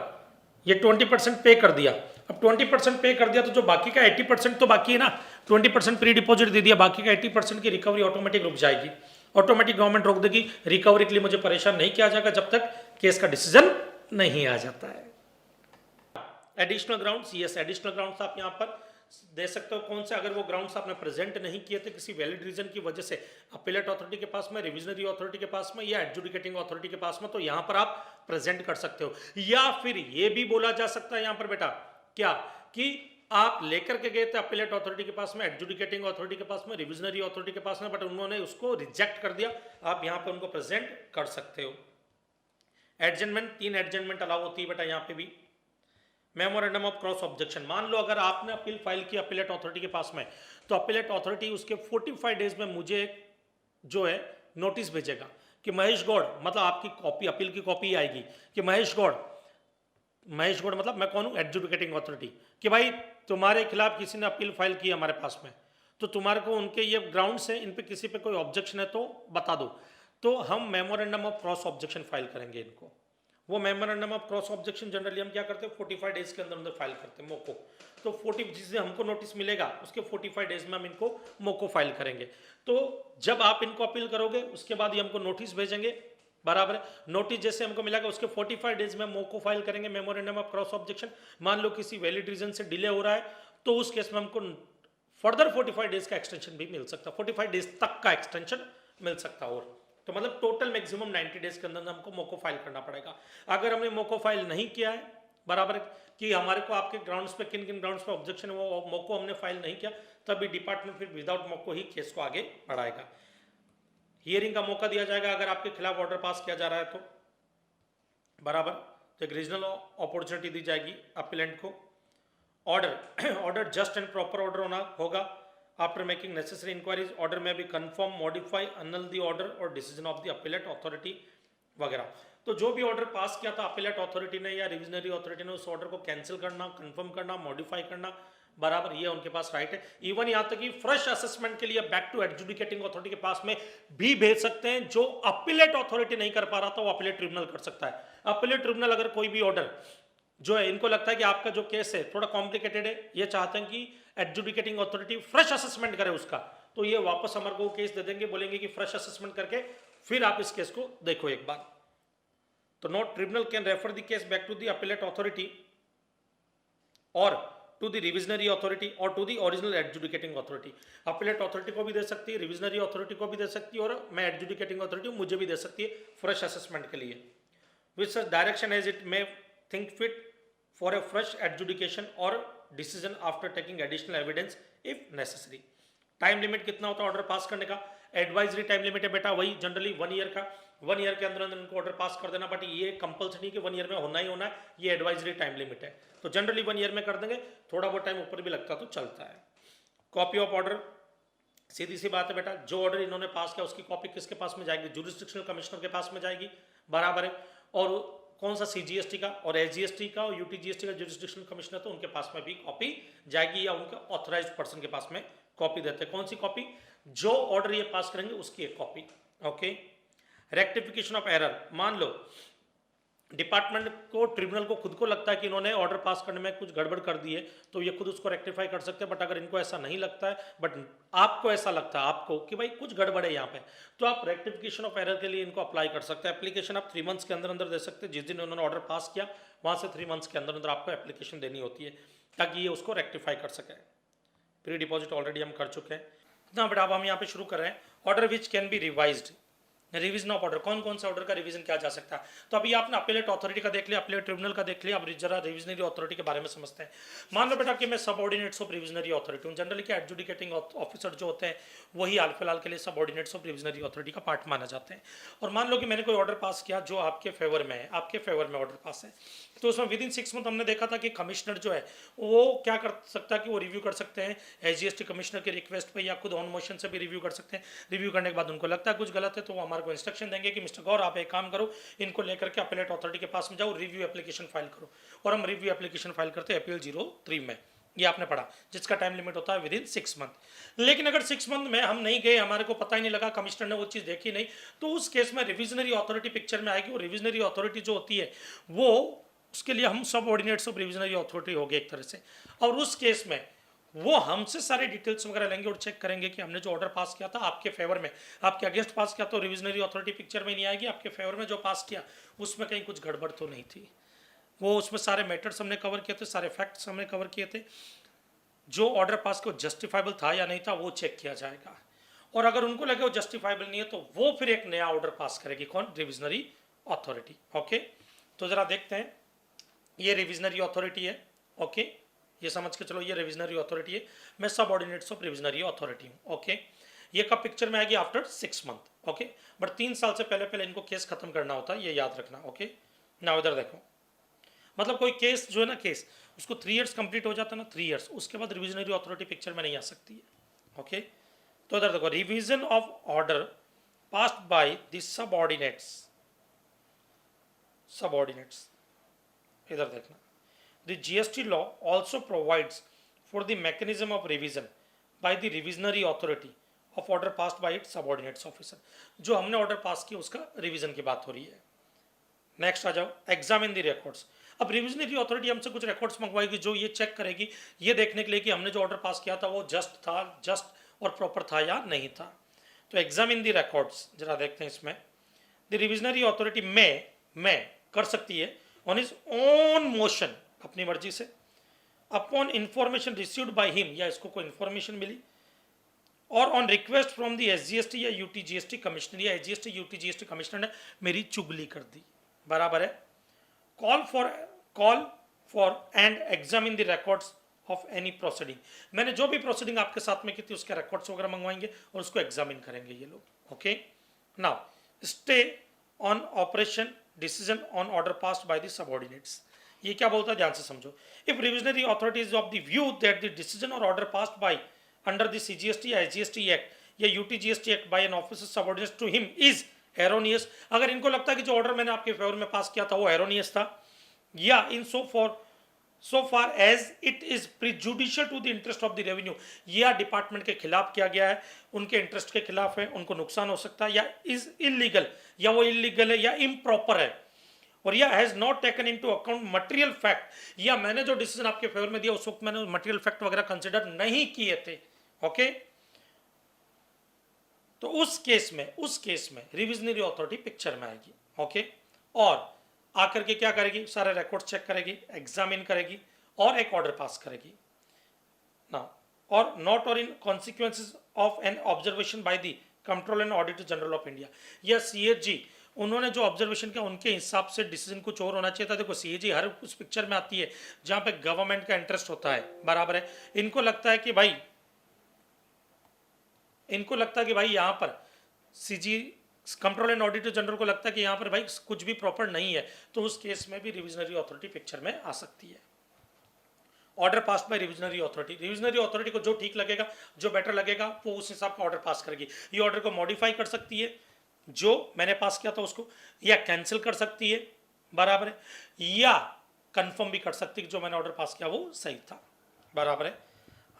A: ये 20% पे कर दिया। अब 20% पे कर दिया तो जो बाकी का 80% तो बाकी है ना, 20% प्री डिपॉजिट दे दिया, बाकी का 80% की रिकवरी ऑटोमेटिक रुक जाएगी, ऑटोमेटिक गवर्नमेंट रोक देगी, रिकवरी के लिए मुझे परेशान नहीं किया जाएगा जब तक केस का डिसीजन नहीं आ जाता है। Additional grounds, yes additional grounds आप यहाँ पर दे सकते हो। कौन से, अगर वो ग्राउंड्स आपने प्रेजेंट नहीं किए थे किसी वैलिड रीजन की वजह से अपीलेट अथॉरिटी के पास में, रिविजनरी अथॉरिटी के पास में या एडजुडिकेटिंग अथॉरिटी के पास में, तो यहाँ पर आप प्रेजेंट कर सकते हो। या फिर ये भी बोला जा सकता है यहाँ पर बेटा क्या कि आप लेकर के गए थे अपीलेट अथॉरिटी के पास में, एडजुडिकेटिंग अथॉरिटी के पास में, रिविजनरी अथॉरिटी के पास में, बट उन्होंने उसको रिजेक्ट कर दिया, आप यहाँ पे उनको प्रेजेंट कर सकते हो। एडजमेंट, 3 एडजमेंट अलाउ होती है बेटा यहाँ पे भी। मेमोरेंडम ऑफ क्रॉस ऑब्जेक्शन, मान लो अगर आपने अपील फाइल की अपीलेट अथॉरिटी के पास में, तो अपीलेट अथॉरिटी उसके 45 डेज में मुझे जो है नोटिस भेजेगा कि महेश गौड़, मतलब आपकी कॉपी, अपील की कॉपी आएगी कि महेश गौड़ मतलब मैं कौन हूँ, एडजुडिकेटिंग अथॉरिटी, कि भाई तुम्हारे खिलाफ किसी ने अपील फाइल की हमारे पास में, तो तुम्हारे को उनके ये ग्राउंड्स हैं, इन पे किसी पे कोई ऑब्जेक्शन है तो बता दो, तो हम memorandum of cross objection file करेंगे इनको। वो memorandum of cross objection generally हम क्या करते हैं 45 डेज के अंदर अंदर फाइल करते हैं मोको। तो 40 जिससे हमको नोटिस मिलेगा उसके 45 डेज में हम इनको मोको फाइल करेंगे। तो जब आप इनको अपील करोगे उसके बाद ये हमको नोटिस भेजेंगे, बराबर। नोटिस जैसे हमको मिलेगा उसके 45 डेज में मोको फाइल करेंगे मेमोरेंडम ऑफ क्रॉस ऑब्जेक्शन। मान लो किसी वैलिड रीजन से डिले हो रहा है तो उस केस में हमको फर्दर 45 डेज का एक्सटेंशन भी मिल सकता है, 45 डेज तक का एक्सटेंशन मिल सकता है। और तो मतलब टोटल मैक्सिमम 90 डेज के अंदर हमको मोको फाइल करना पड़ेगा। अगर हमने मोको फाइल नहीं किया है, बराबर, कि हमारे को आपके ग्राउंड्स पे किन किन ग्राउंड्स पे ऑब्जेक्शन है वो मोको हमने फाइल नहीं किया, तभी डिपार्टमेंट फिर विदाउट मोको ही केस को आगे बढ़ाएगा। हियरिंग का मौका दिया जाएगा अगर आपके खिलाफ ऑर्डर पास किया जा रहा है तो, बराबर, तो एक रीजनल अपॉर्चुनिटी दी जाएगी अपीलेंट को। Order just and proper order होगा। After making necessary inquiries order में भी confirm, modify, annul the order और decision of the appellate authority वगैरह। तो जो भी ऑर्डर पास किया था अपीलेट अथॉरिटी ने या रिविजनरी अथॉरिटी ने, उस ऑर्डर को कैंसिल करना, कंफर्म करना, मॉडिफाई करना, बराबर, ये उनके पास राइट है। इवन यहाँ तक कि फ्रेश असेसमेंट के लिए बैक टू एडजुडिकेटिंग अथॉरिटी के पास में भी भेज सकते हैं। जो अपीलेट अथॉरिटी नहीं कर पा रहा था वो अपीलेट ट्रिब्यूनल कर सकता है। अपीलेट ट्रिब्यूनल अगर कोई भी ऑर्डर जो है, इनको लगता है कि आपका जो केस है थोड़ा कॉम्प्लिकेटेड है, ये चाहते हैं कि एडजुडिकेटिंग अथॉरिटी फ्रेश असेसमेंट करे उसका, तो ये वापस हमारे को केस दे देंगे, बोलेंगे कि फ्रेश असेसमेंट करके फिर आप इस केस को देखो एक बार। तो note, tribunal can refer the case back to the appellate authority और टू द रिविजनरी अथॉरिटी और to the original adjudicating authority. Appellate authority को भी दे सकती है, रिविजनरी अथॉरिटी को भी दे सकती है, और मैं एडजुडिकेटिंग अथॉरिटी मुझे भी दे सकती है फ्रेश असेसमेंट के लिए। Which such direction as it may think fit for a fresh adjudication और decision after taking additional evidence if necessary. Time limit कितना होता है ऑर्डर पास करने का? एडवाइजरी टाइम लिमिट है बेटा वही जनरली 1 ईयर का, 1 ईयर के अंदर अंदर उनको ऑर्डर पास कर देना, बट ये कंपल्सरी कि 1 ईयर में होना ही होना है, ये एडवाइजरी टाइम लिमिट है। तो जनरली 1 ईयर में कर देंगे, थोड़ा बहुत टाइम ऊपर भी लगता तो चलता है। कॉपी ऑफ ऑर्डर, सीधी सी बात है बेटा, जो ऑर्डर इन्होंने पास किया उसकी कॉपी किसके पास में जाएगी? जुरिस्डिक्शनल कमिश्नर के पास में जाएगी, बराबर है। और कौन सा CGST का और SGST का और UTGST का जुरिस्डिक्शनल कमिश्नर, तो उनके पास में भी कॉपी जाएगी, या उनके ऑथराइज्ड पर्सन के पास में कॉपी देते हैं। कौन सी कॉपी? जो ऑर्डर ये पास करेंगे उसकी एक copy. Okay. Rectification of error, मान लो डिपार्टमेंट को, ट्रिब्यूनल को खुद को लगता है कि इन्होंने ऑर्डर पास करने में कुछ गड़बड़ कर दी है, तो ये खुद उसको रेक्टिफाई कर सकते हैं। बट अगर इनको ऐसा नहीं लगता है, बट आपको ऐसा लगता है आपको कि भाई कुछ गड़बड़ है यहाँ पे, तो आप रेक्टिफिकेशन ऑफ एरर के लिए इनको अप्लाई कर सकते हैं। एप्लीकेशन आप 3 मंथ्स के अंदर अंदर दे सकते हैं। जिस दिन उन्होंने ऑर्डर पास किया वहाँ से 3 मंथ्स के अंदर अंदर आपको एप्लीकेशन देनी होती है, ताकि ये उसको रेक्टिफाई कर सके। प्री डिपॉजिट ऑलरेडी हम कर चुके हैं इतना, बट अब हम यहाँ पे शुरू कर रहे हैं। Order which can be revised, revision of order, कौन कौन सा ऑर्डर का रिवीजन किया जा सकता है? तो अभी आपने अपीलेट अथॉरिटी का देख लिया, अपीलेट ट्रिब्यूनल का देख लिया, अब जरा रिविजनरी अथॉरिटी के बारे में समझते हैं। मान लो बेटा कि मैं सबऑर्डिनेट्स ऑफ रिविजनरी अथॉरिटी हूँ। जनरली क्या एडजुडिकेटिंग ऑफिसर जो होते हैं वही हाल फिलहाल के लिए सबऑर्डिनेट्स ऑफ रिविजनरी अथॉरिटी का पार्ट माना जाते हैं। और मान लो कि मैंने कोई ऑर्डर पास किया जो आपके फेवर में है, आपके फेवर में ऑर्डर पास है, तो उसमें विद इन 6 मंथ हमने देखा था कि कमिश्नर जो है वो क्या कर सकता है कि वो रिव्यू कर सकते हैं SGST कमिश्नर के रिक्वेस्ट पे, या खुद ऑन मोशन से भी रिव्यू कर सकते हैं। रिव्यू करने के बाद उनको लगता है कुछ गलत है तो वो हमारे को इंस्ट्रक्शन देंगे कि मिस्टर गौर आप एक काम करो, इनको लेकर के अपीलेट अथॉरिटी के पास में जाओ, रिव्यू एप्लीकेशन फाइल करो। और हम रिव्यू एप्लीकेशन फाइल करते हैं अपील 03 में, ये आपने पढ़ा, जिसका टाइम लिमिट होता है विद इन 6 मंथ। लेकिन अगर 6 मंथ में हम नहीं गए, हमारे को पता ही नहीं लगा, कमिश्नर ने वो चीज़ देखी नहीं, तो उस केस में रिविजनरी अथॉरिटी पिक्चर में आएगी। और रिविजनरी अथॉरिटी जो होती है वो, उसके लिए हम सब ऑर्डिनेट्स ऑफ रिविजनरी अथॉरिटी हो गए एक तरह से। और उस केस में वो हमसे सारे डिटेल्स वगैरह लेंगे और चेक करेंगे कि हमने जो ऑर्डर पास किया था आपके फेवर में, आपके अगेंस्ट पास किया, तो रिविजनरी अथॉरिटी पिक्चर में नहीं आएगी। आपके फेवर में जो पास किया उसमें कहीं कुछ गड़बड़ तो नहीं थी। वो उसमें सारे मैटर्स हमने कवर किए थे, सारे फैक्ट्स हमने कवर किए थे। जो ऑर्डर पास को जस्टिफाइबल था या नहीं था वो चेक किया जाएगा। और अगर उनको लगे वो जस्टिफाइबल नहीं है तो वो फिर एक नया ऑर्डर पास करेगी। कौन? Revisionary authority. ओके, तो जरा देखते हैं। ये रिविजनरी अथॉरिटी है। ओके, ये समझ के चलो, ये रिविजनरी अथॉरिटी है। मैं सब ऑर्डिनेट्स ऑफ रिविजनरी अथॉरिटी हूँ। ओके, ये कब पिक्चर में आएगी? After 6 month. ओके, बट 3 साल से पहले पहले इनको केस खत्म करना होता है, ये याद रखना। ओके, ना उधर देखो, मतलब कोई केस जो है ना, केस उसको 3 ईयर्स कंप्लीट हो जाता है ना, 3 ईयर्स, उसके बाद रिविजनरी अथॉरिटी पिक्चर में नहीं आ सकती है। ओके, तो इधर देखो, revision of order passed by the subordinates, इधर देखना। The GST law also provides for the mechanism of revision by the revisionary authority of order passed bye it's subordinates officer. जो हमने ऑर्डर पास किया उसका revision की बात हो रही है। नेक्स्ट आ जाओ, एग्जामिन द रिकॉर्ड्स। अब रिविजनरी अथॉरिटी हमसे कुछ रिकॉर्ड्स मंगवाएगी, जो ये चेक करेगी, ये देखने के लिए कि हमने जो ऑर्डर पास किया था वो जस्ट और प्रॉपर था या नहीं था। तो एग्जामिन द रिकॉर्ड्स, जरा देखते हैं इसमें। द रिविजनरी अथॉरिटी में कर सकती है ऑन हिज ओन मोशन, अपनी मर्जी से, upon information received by him, या इसको कोई इंफॉर्मेशन मिली, और on request from the SGST या यूटीजीएसटी कमिश्नर, या एसजीएसटी यूटीजीएसटी कमिश्नर ने मेरी चुगली कर दी, बराबर है। Call for and examine the records of any proceeding. मैंने जो भी प्रोसीडिंग आपके साथ में की थी उसके रिकॉर्ड्स वगैरह मंगवाएंगे और उसको एग्जामिन करेंगे ये लोग। Okay, now stay on operation decision on order passed by the subordinates. ये क्या बोलता है, ध्यान से समझो। If revisionary authority is of the view that the decision और order passed by under the CGST या एसजीएसटी एक्ट या UTGST act by an officer subordinate to him is erroneous, अगर इनको लगता है कि जो ऑर्डर मैंने आपके फेवर में पास किया था वो एरोनियस था, या इन so far as it is prejudicial to the interest of the revenue, या डिपार्टमेंट के खिलाफ किया गया है, उनके इंटरेस्ट के खिलाफ है, उनको नुकसान हो सकता है, या इज इलीगल, या वो इलीगल है या इम्प्रॉपर है, और या has not taken into account material fact, या मैंने जो डिसीजन आपके फेवर में दिया उस वक्त मैंने मटेरियल फैक्ट वगैरह कंसिडर नहीं किए थे। ओके, तो उस केस में रिविजनरी अथॉरिटी पिक्चर में आएगी। ओके, और आकर के क्या करेगी, सारे रिकॉर्ड चेक करेगी, एग्जामिन करेगी और एक ऑर्डर पास करेगी ना, और नॉट और in consequences of an observation by the controller and auditor general of India, या सीएजी, उन्होंने जो ऑब्जर्वेशन किया उनके हिसाब से डिसीजन कुछ और होना चाहिए था। देखो, सीएजी हर उस पिक्चर में आती है जहां पे गवर्नमेंट का इंटरेस्ट होता है, बराबर है। इनको लगता है कि भाई यहाँ पर CG control and auditor general को लगता है कि यहाँ पर भाई कुछ भी प्रॉपर नहीं है, तो उस केस में भी रिविजनरी अथॉरिटी पिक्चर में आ सकती है। Order pass by revisionary authority को जो ठीक लगेगा, जो बेटर लगेगा, वो उस हिसाब का ऑर्डर पास करेगी। ये ऑर्डर को मॉडिफाई कर सकती है, जो मैंने पास किया था उसको, या कैंसिल कर सकती है, बराबर है, या कंफर्म भी कर सकती है कि जो मैंने ऑर्डर पास किया वो सही था, बराबर है।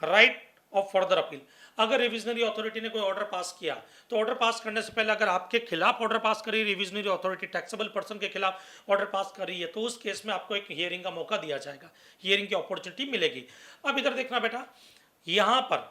A: राइट ऑफ फर्दर अपील, अगर रिविजनरी अथॉरिटी ने कोई ऑर्डर पास किया तो ऑर्डर पास करने से पहले अगर आपके खिलाफ ऑर्डर पास करी रिविजनरी अथॉरिटी, टैक्सेबल पर्सन के खिलाफ ऑर्डर पास कर रही है, तो उस केस में आपको एक हियरिंग का मौका दिया जाएगा, हियरिंग की अपॉर्चुनिटी मिलेगी। अब इधर देखना बेटा, यहां पर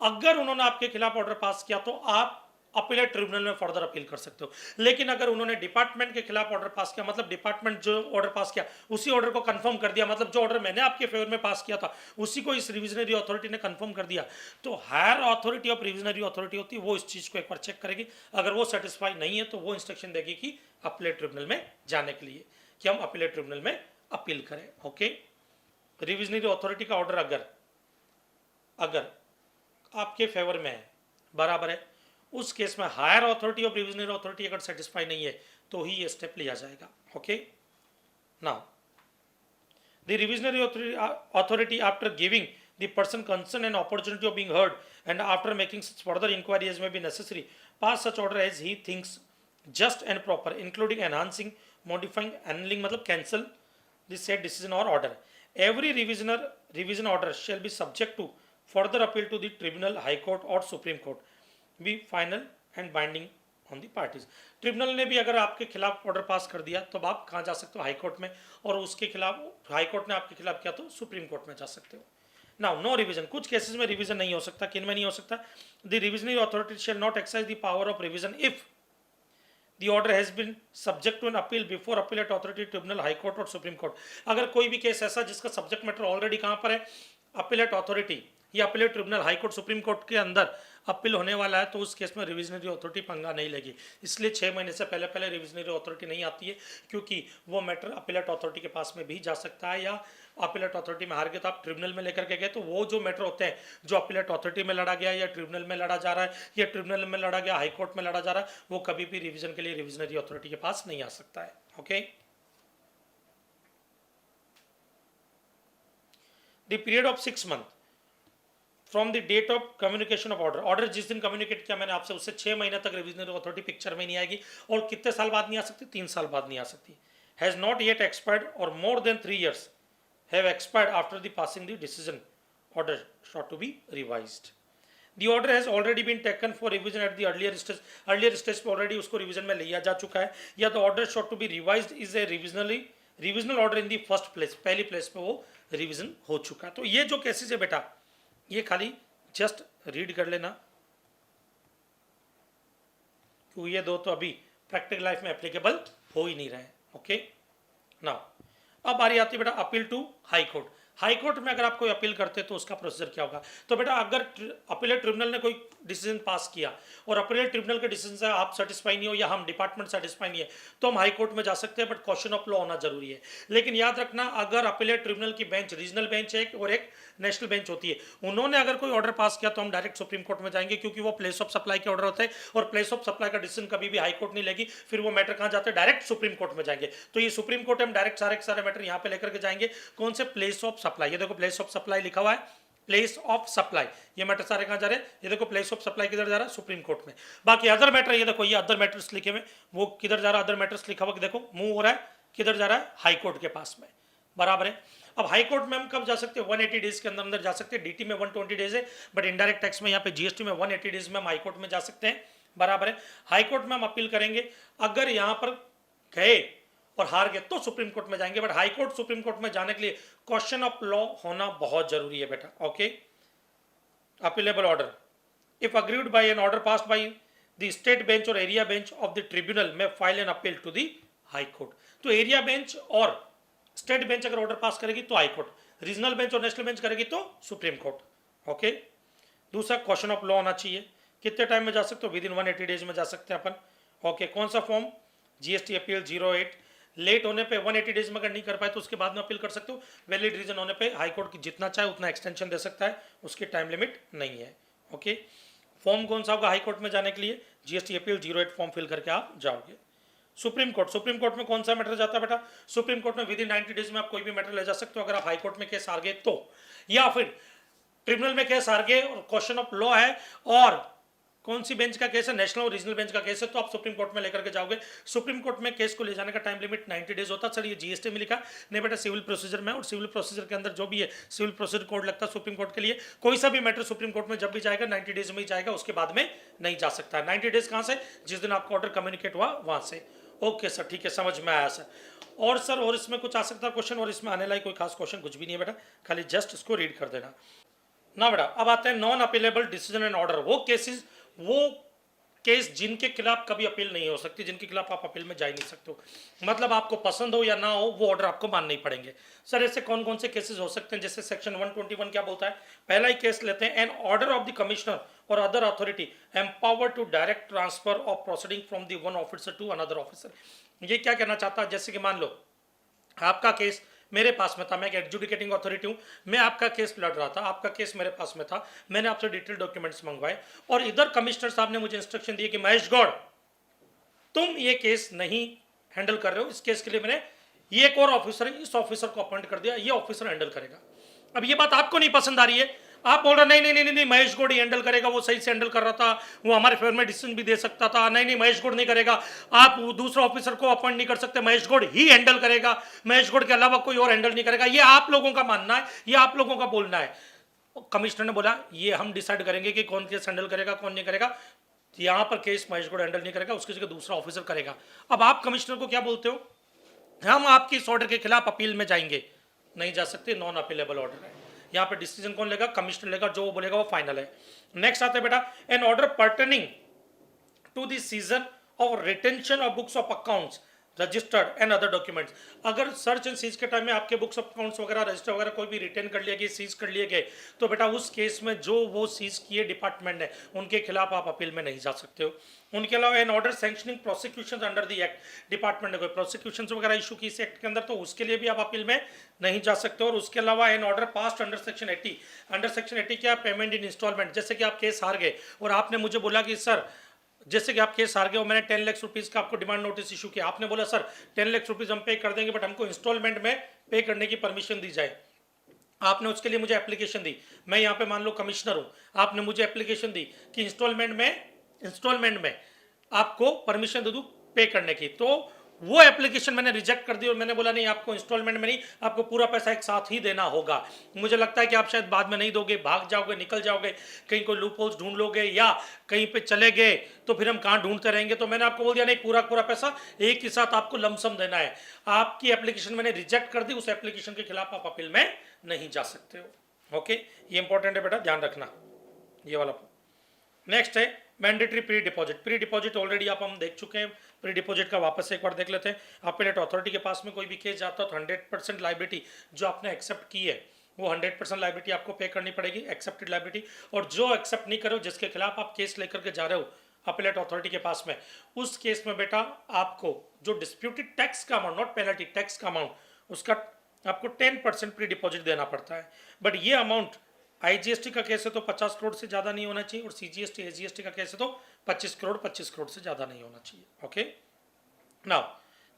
A: अगर उन्होंने आपके खिलाफ ऑर्डर पास किया तो आप अपीलेट ट्रिब्यूनल में फर्दर अपील कर सकते हो। लेकिन अगर उन्होंने डिपार्टमेंट के खिलाफ ऑर्डर पास किया, मतलब डिपार्टमेंट जो ऑर्डर पास किया उसी ऑर्डर को कंफर्म कर दिया, मतलब जो ऑर्डर मैंने आपके फेवर में पास किया था उसी को इस रिविजनरी अथॉरिटी ने कंफर्म कर दिया, तो higher authority of revisionary authority होती है, वो इस चीज को एक बार चेक करेगी। अगर वो सेटिस्फाई नहीं है तो वो इंस्ट्रक्शन देगी कि अपीलेट ट्रिब्यूनल में जाने के लिए, कि हम अपीलेट ट्रिब्यूनल में अपील करें। ओके, रिविजनरी अथॉरिटी का ऑर्डर अगर आपके फेवर में है, बराबर है, उस केस में higher authority of revisionary authority अगर सेटिस्फाई नहीं है तो ही ये स्टेप लिया जाएगा। Okay, now the revisionary authority after giving the person concerned an opportunity of being heard and after making such further inquiry as may be necessary pass such order as he thinks just and proper including enhancing, modifying, annulling, मतलब cancel the said decision और order. Every revision order shall be subject to further appeal to the tribunal, high court और supreme court, be final and binding on the parties. Tribunal ने भी अगर आपके खिलाफ order pass कर दिया तो आप कहाँ जा सकते हो, हाई कोर्ट में, और उसके खिलाफ हाई कोर्ट ने आपके खिलाफ किया तो सुप्रीम कोर्ट में जा सकते हो। नाउ नो रिवीजन, कुछ केसेस में रिवीजन नहीं हो सकता। किन में नहीं हो सकता? The revisionary authority shall not exercise the power of revision if the order has been subject to an appeal before appellate authority, tribunal, high court और सुप्रीम कोर्ट। अगर कोई भी केस ऐसा जिसका सब्जेक्ट मैटर ऑलरेडी कहाँ पर है, appellate authority या appellate tribunal, high court, supreme court के अंदर अपील होने वाला है, तो उस केस में रिविजनरी अथॉरिटी पंगा नहीं लेगी। इसलिए 6 महीने से पहले पहले रिविजनरी अथॉरिटी नहीं आती है, क्योंकि वो मैटर अपीलेट अथॉरिटी के पास में भी जा सकता है, या अपीलेट अथॉरिटी में हार गए तो आप ट्रिब्यूनल में लेकर के गए तो वो जो मैटर होते हैं जो अपीलेट अथॉरिटी में लड़ा गया या ट्रिब्यूनल में लड़ा जा रहा है या ट्रिब्यूनल में लड़ा गया हाई कोर्ट में लड़ा जा रहा है, वो कभी भी रिवीजन के लिए रिविजनरी अथॉरिटी के पास नहीं आ सकता है। Okay, the period of 6 month from the date of communication of order, order जिस दिन कम्युनिकेट किया मैंने आपसे उससे 6 महीने तक रिविजनरी अथॉरिटी पिक्चर में नहीं आएगी। और कितने साल बाद नहीं आ सकती? 3 साल बाद नहीं आ सकती। हैज नॉट येट एक्सपायर्ड और more than 3 years have expired after the passing the decision, order sought to be revised. The order has already been taken for revision at the earlier stage, earlier stage पे already उसको revision में लिया जा चुका है, या the order sought to be revised is a revisional order in the first place, पहली place पे वो रिविजन हो चुका है। तो ये जो केसेस है बेटा, ये खाली जस्ट रीड कर लेना, क्योंकि ये दो तो अभी प्रैक्टिकल लाइफ में एप्लीकेबल हो ही नहीं रहे। ओके, नाउ अब बारी आती है बेटा appeal to high court. High court में अगर आप कोई अपील करते तो उसका प्रोसीजर क्या होगा? तो बेटा अगर अपीलेट ट्रिब्यूनल ने कोई डिसीजन पास किया और अपीलेट ट्रिब्यूनल के डिसीजन से आप सेटिस्फाई नहीं हो या हम डिपार्टमेंट सेटिस्फाई नहीं है, तो हम हाई कोर्ट में जा सकते हैं, बट क्वेश्चन ऑफ लॉ होना जरूरी है। लेकिन याद रखना, अगर अपीलेट ट्रिब्यूनल की बेंच रीजनल बेंच है और एक नेशनल बेंच होती है, उन्होंने अगर कोई ऑर्डर पास किया तो हम डायरेक्ट सुप्रीम कोर्ट में जाएंगे, क्योंकि वो प्लेस ऑफ सप्लाई के ऑर्डर होते हैं और प्लेस ऑफ सप्लाई का डिसीजन कभी भी हाई कोर्ट नहीं लेगी। फिर वो मैटर कहाँ जाते हैं? डायरेक्ट सुप्रीम कोर्ट में जाएंगे। तो ये सुप्रीम कोर्ट हम डायरेक्ट सारे के सारे मैटर यहाँ पे लेकर के जाएंगे। कौन से? Place of supply. ये देखो प्लेस ऑफ सप्लाई लिखा हुआ है, प्लेस ऑफ सप्लाई। ये मैटर सारे कहाँ जा रहे हैं? ये देखो प्लेस ऑफ सप्लाई किधर जा रहा है? सुप्रीम कोर्ट में। बाकी अदर मैटर, ये देखो ये अदर मैटर्स लिखे हुए, वो किधर जा रहा है? अदर मैटर्स लिखा हुआ देखो मूव हो रहा है, किधर जा रहा है? हाई कोर्ट के पास में। बराबर है। अब हाई कोर्ट में हम कब जा सकते हैं? 180 डेज के अंदर अंदर जा सकते हैं। डीटी में 120 डेज है, बट इनडायरेक्ट टैक्स में यहाँ पे जीएसटी में 180 डेज में हम हाई कोर्ट में जा सकते हैं। बराबर है। हाई कोर्ट में हम अपील करेंगे, अगर यहाँ पर गए और हार गए तो सुप्रीम कोर्ट में जाएंगे, but high court supreme court में जाने के लिए क्वेश्चन ऑफ लॉ होना बहुत जरूरी है बेटा। Okay, appealable order if agreed by an order passed by the state bench और area bench of the tribunal में file an appeal to the high court. तो एरिया बेंच और स्टेट बेंच अगर ऑर्डर पास करेगी तो high court, regional bench और national bench करेगी तो सुप्रीम कोर्ट। ओके, दूसरा क्वेश्चन ऑफ लॉ होना चाहिए। कितने टाइम में जा सकते हो? विद इन 180 डेज में जा सकते हैं अपन। ओके, कौन सा फॉर्म? GST appeal 08। लेट होने पे 180 डेज में अगर नहीं कर पाए तो उसके बाद में अपील कर सकते हो। वैलिड रीजन होने पे हाई कोर्ट की जितना चाहे उतना एक्सटेंशन दे सकता है, उसकी टाइम लिमिट नहीं है। ओके, फॉर्म कौन सा होगा हाई कोर्ट में जाने के लिए? जीएसटी अपील 08 फॉर्म फिल करके आप जाओगे। सुप्रीम कोर्ट, सुप्रीम कोर्ट में कौन सा मैटर जाता है बेटा? सुप्रीम कोर्ट में विद इन 90 डेज में आप कोई भी मैटर ले जा सकते हो अगर आप हाई कोर्ट में केस हार गए तो, या फिर ट्रिब्यूनल में केस हार गए और क्वेश्चन ऑफ लॉ है और कौन सी बेंच का केस है? नेशनल और रीजनल बेंच का केस है, तो आप सुप्रीम कोर्ट में लेकर के जाओगे। सुप्रीम कोर्ट में केस को ले जाने का टाइम लिमिट 90 डेज होता है। सर ये जीएसटी में लिखा नहीं बेटा, सिविल प्रोसीजर में, और सिविल प्रोसीजर के अंदर जो भी है सिविल प्रोसीजर कोड लगता है सुप्रीम कोर्ट के लिए। कोई सा भी मैटर सुप्रीम कोर्ट में जब भी जाएगा 90 डेज में ही जाएगा, उसके बाद में नहीं जा सकता है। 90 डेज कहाँ से? जिस दिन आपका ऑर्डर कम्युनिकेट हुआ वहां से। ओके सर, ठीक है, समझ में आया सर। और सर और इसमें कुछ आ सकता है क्वेश्चन? और इसमें आने लायक कोई खास क्वेश्चन कुछ भी नहीं है बेटा, खाली जस्ट इसको रीड कर देना ना बेटा। अब आते हैं non appealable decision and order. वो केसेस, वो केस जिनके खिलाफ कभी अपील नहीं हो सकती, जिनके खिलाफ आप अपील में जा ही नहीं सकते हो। मतलब आपको पसंद हो या ना हो, वो ऑर्डर आपको मानने ही पड़ेंगे। सर ऐसे कौन कौन से केसेस हो सकते हैं? जैसे सेक्शन 121 क्या बोलता है? पहला ही केस लेते हैं, an order of the commissioner और other authority empower to direct transfer of proceeding from the one officer to another officer. ये क्या कहना चाहता है? जैसे कि मान लो आपका केस मेरे पास में था, मैं एक एडजुडिकेटिंग अथॉरिटी हूं, मैं आपका केस लड़ रहा था, आपका केस मेरे पास में था, मैंने आपसे डिटेल डॉक्यूमेंट्स मंगवाए और इधर कमिश्नर साहब ने मुझे इंस्ट्रक्शन दिए कि महेश गौड़ तुम ये केस नहीं हैंडल कर रहे हो, इस केस के लिए मैंने ये एक और ऑफिसर है, इस ऑफिसर को अपॉइंट कर दिया, ये ऑफिसर हैंडल करेगा। अब ये बात आपको नहीं पसंद आ रही है, आप बोल रहे नहीं नहीं नहीं नहीं महेश गौड़ ही हैंडल करेगा, वो सही से हैंडल कर रहा था, वो हमारे फेवर में डिसीजन भी दे सकता था, नहीं नहीं महेश गौड़ नहीं करेगा, आप दूसरा ऑफिसर को अपॉइंट नहीं कर सकते, महेश गौड़ ही हैंडल करेगा, महेश गौड़ के अलावा कोई और हैंडल नहीं करेगा, ये आप लोगों का मानना है, ये आप लोगों का बोलना है। कमिश्नर ने बोला ये हम डिसाइड करेंगे कि कौन केस हैंडल करेगा कौन नहीं करेगा, यहां पर केस महेश गौड़ हैंडल नहीं करेगा, उसकी जगह दूसरा ऑफिसर करेगा। अब आप कमिश्नर को क्या बोलते हो, हम आपकी इस ऑर्डर के खिलाफ अपील में जाएंगे, नहीं जा सकते, नॉन अपीलेबल ऑर्डर है। यहाँ पे डिसीजन कौन लेगा, कमिश्नर लेगा, जो वो बोलेगा वो फाइनल है। नेक्स्ट आते हैं बेटा, an order pertaining to the seizure of retention of books of accounts registered and other documents. अगर सर्च एंड सीज के टाइम में आपके बुक्स ऑफ अकाउंट्स वगैरह रजिस्टर वगैरह कोई भी रिटेन कर लिया गया, सीज कर लिए गए, तो बेटा उस केस में जो वो सीज किए डिपार्टमेंट ने, उनके खिलाफ आप अपील में नहीं जा सकते हो। उनके अलावा an order sanctioning prosecution under the act, department ने कोई प्रोसिक्यूशन वगैरह इशू की इस एक्ट के अंदर, तो उसके लिए भी आप अपील में नहीं जा सकते। और उसके अलावा an order passed under section 80, under section 80 क्या, पेमेंट इन इंस्टॉलमेंट। जैसे कि आप केस हार गए और आपने मुझे बोला कि सर, जैसे कि आप केस हार गए और मैंने 10 लाख रुपीस का आपको डिमांड नोटिस इशू किया, आपने बोला सर 10 लाख रुपीस हम पे कर देंगे बट हमको इंस्टॉलमेंट में पे करने की परमिशन दी जाए। आपने उसके लिए मुझे एप्लीकेशन दी, मैं यहाँ पे मान लो कमिश्नर हूँ, आपने मुझे एप्लीकेशन दी कि इंस्टॉलमेंट में आपको परमिशन दे दूँ पे करने की, तो वो एप्लीकेशन मैंने रिजेक्ट कर दी और मैंने बोला नहीं आपको इंस्टॉलमेंट में नहीं, आपको पूरा पैसा एक साथ ही देना होगा। मुझे लगता है कि आप शायद बाद में नहीं दोगे, भाग जाओगे, निकल जाओगे, कहीं कोई लूप होल्स ढूंढ लोगे या कहीं पे चले गए तो फिर हम कहाँ ढूंढते रहेंगे। तो मैंने आपको बोल दिया नहीं, पूरा पूरा पैसा एक ही साथ आपको लमसम देना है। आपकी एप्लीकेशन मैंने रिजेक्ट कर दी, उस एप्लीकेशन के खिलाफ आप अपील में नहीं जा सकते हो। ओके, ये इंपॉर्टेंट है बेटा, ध्यान रखना ये वाला। नेक्स्ट है mandatory pre deposit. Pre deposit already आप हम देख चुके हैं, प्री डिपॉजिट का वापस एक बार देख लेते हैं। अपीलेट अथॉरिटी के पास में कोई भी केस जाता है तो 100% लाइबिलिटी जो आपने एक्सेप्ट की है वो 100% लाइबिलिटी आपको पे करनी पड़ेगी, एक्सेप्टेड लाइबिलिटी। और जो एक्सेप्ट नहीं करो, जिसके खिलाफ आप केस लेकर के जा रहे हो अपीलेट अथॉरिटी के पास में, उस केस में बेटा आपको जो डिस्प्यूटेड टैक्स का अमाउंट, नॉट पेनल्टी, टैक्स का अमाउंट, उसका आपको 10% प्री डिपॉजिट देना पड़ता है। बट ये अमाउंट आईजीएसटी का केस है तो 50 करोड़ से ज़्यादा नहीं होना चाहिए, और सीजीएसटी एसजीएसटी का केस है तो 25 करोड़ से ज़्यादा नहीं होना चाहिए। Okay, now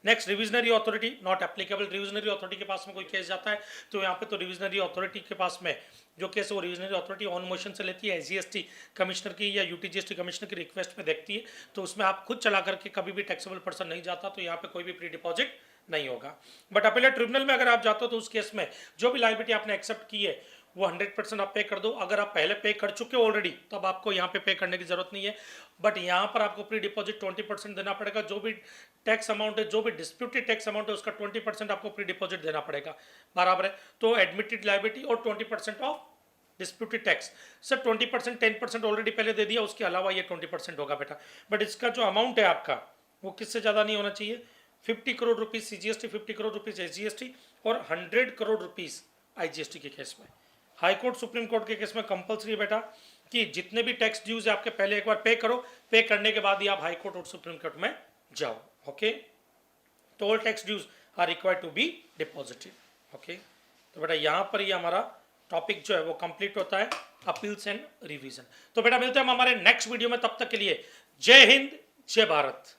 A: next, revisionary authority not applicable. Revisionary authority के पास में कोई केस जाता है तो यहाँ पे तो रिविजनरी अथॉरिटी के पास में जो केस है वो रिविजनरी अथॉरिटी ऑन मोशन से लेती है, एसजीएसटी कमिश्नर की या यूटीजीएसटी कमिश्नर की रिक्वेस्ट पे देखती है, तो उसमें आप खुद चला करके कभी भी टैक्सेबल पर्सन नहीं जाता, तो यहाँ पे कोई भी प्री डिपॉजिट नहीं होगा। बट अपीलेट ट्रिब्यूनल में अगर आप जाते हो तो उस केस में जो भी लायबिलिटी आपने एक्सेप्ट की है वो 100% आप पे कर दो। अगर आप पहले पे कर चुके हो ऑलरेडी तो अब आपको यहाँ पे करने की जरूरत नहीं है, बट यहाँ पर आपको प्री डिपॉजिट 20% देना पड़ेगा। जो भी टैक्स अमाउंट है, जो भी डिस्प्यूटेड टैक्स अमाउंट है, उसका 20% आपको प्री डिपॉजिट देना पड़ेगा, बराबर है। तो एडमिटेड लायबिलिटी और 20% of disputed tax. Sir 20% 10% already पहले दे दिया, उसके अलावा ये 20% होगा बेटा। बट इसका जो अमाउंट है आपका वो किससे ज़्यादा नहीं होना चाहिए, 50 crore rupees CGST, 50 crore rupees SGST और 100 करोड़ रुपीज़ आईजीएसटी के केस में। हाई कोर्ट सुप्रीम कोर्ट के केस में कंपलसरी है बेटा कि जितने भी टैक्स ड्यूज है आपके पहले एक बार पे करो, पे करने के बाद ही आप हाई कोर्ट और सुप्रीम कोर्ट में जाओ। ओके, तो all tax dues are required to be deposited. Okay, तो बेटा यहाँ पर ये हमारा टॉपिक जो है वो कंप्लीट होता है, अपील्स एंड रिवीजन। तो बेटा मिलते हैं हम हमारे नेक्स्ट वीडियो में, तब तक के लिए जय हिंद, जय भारत।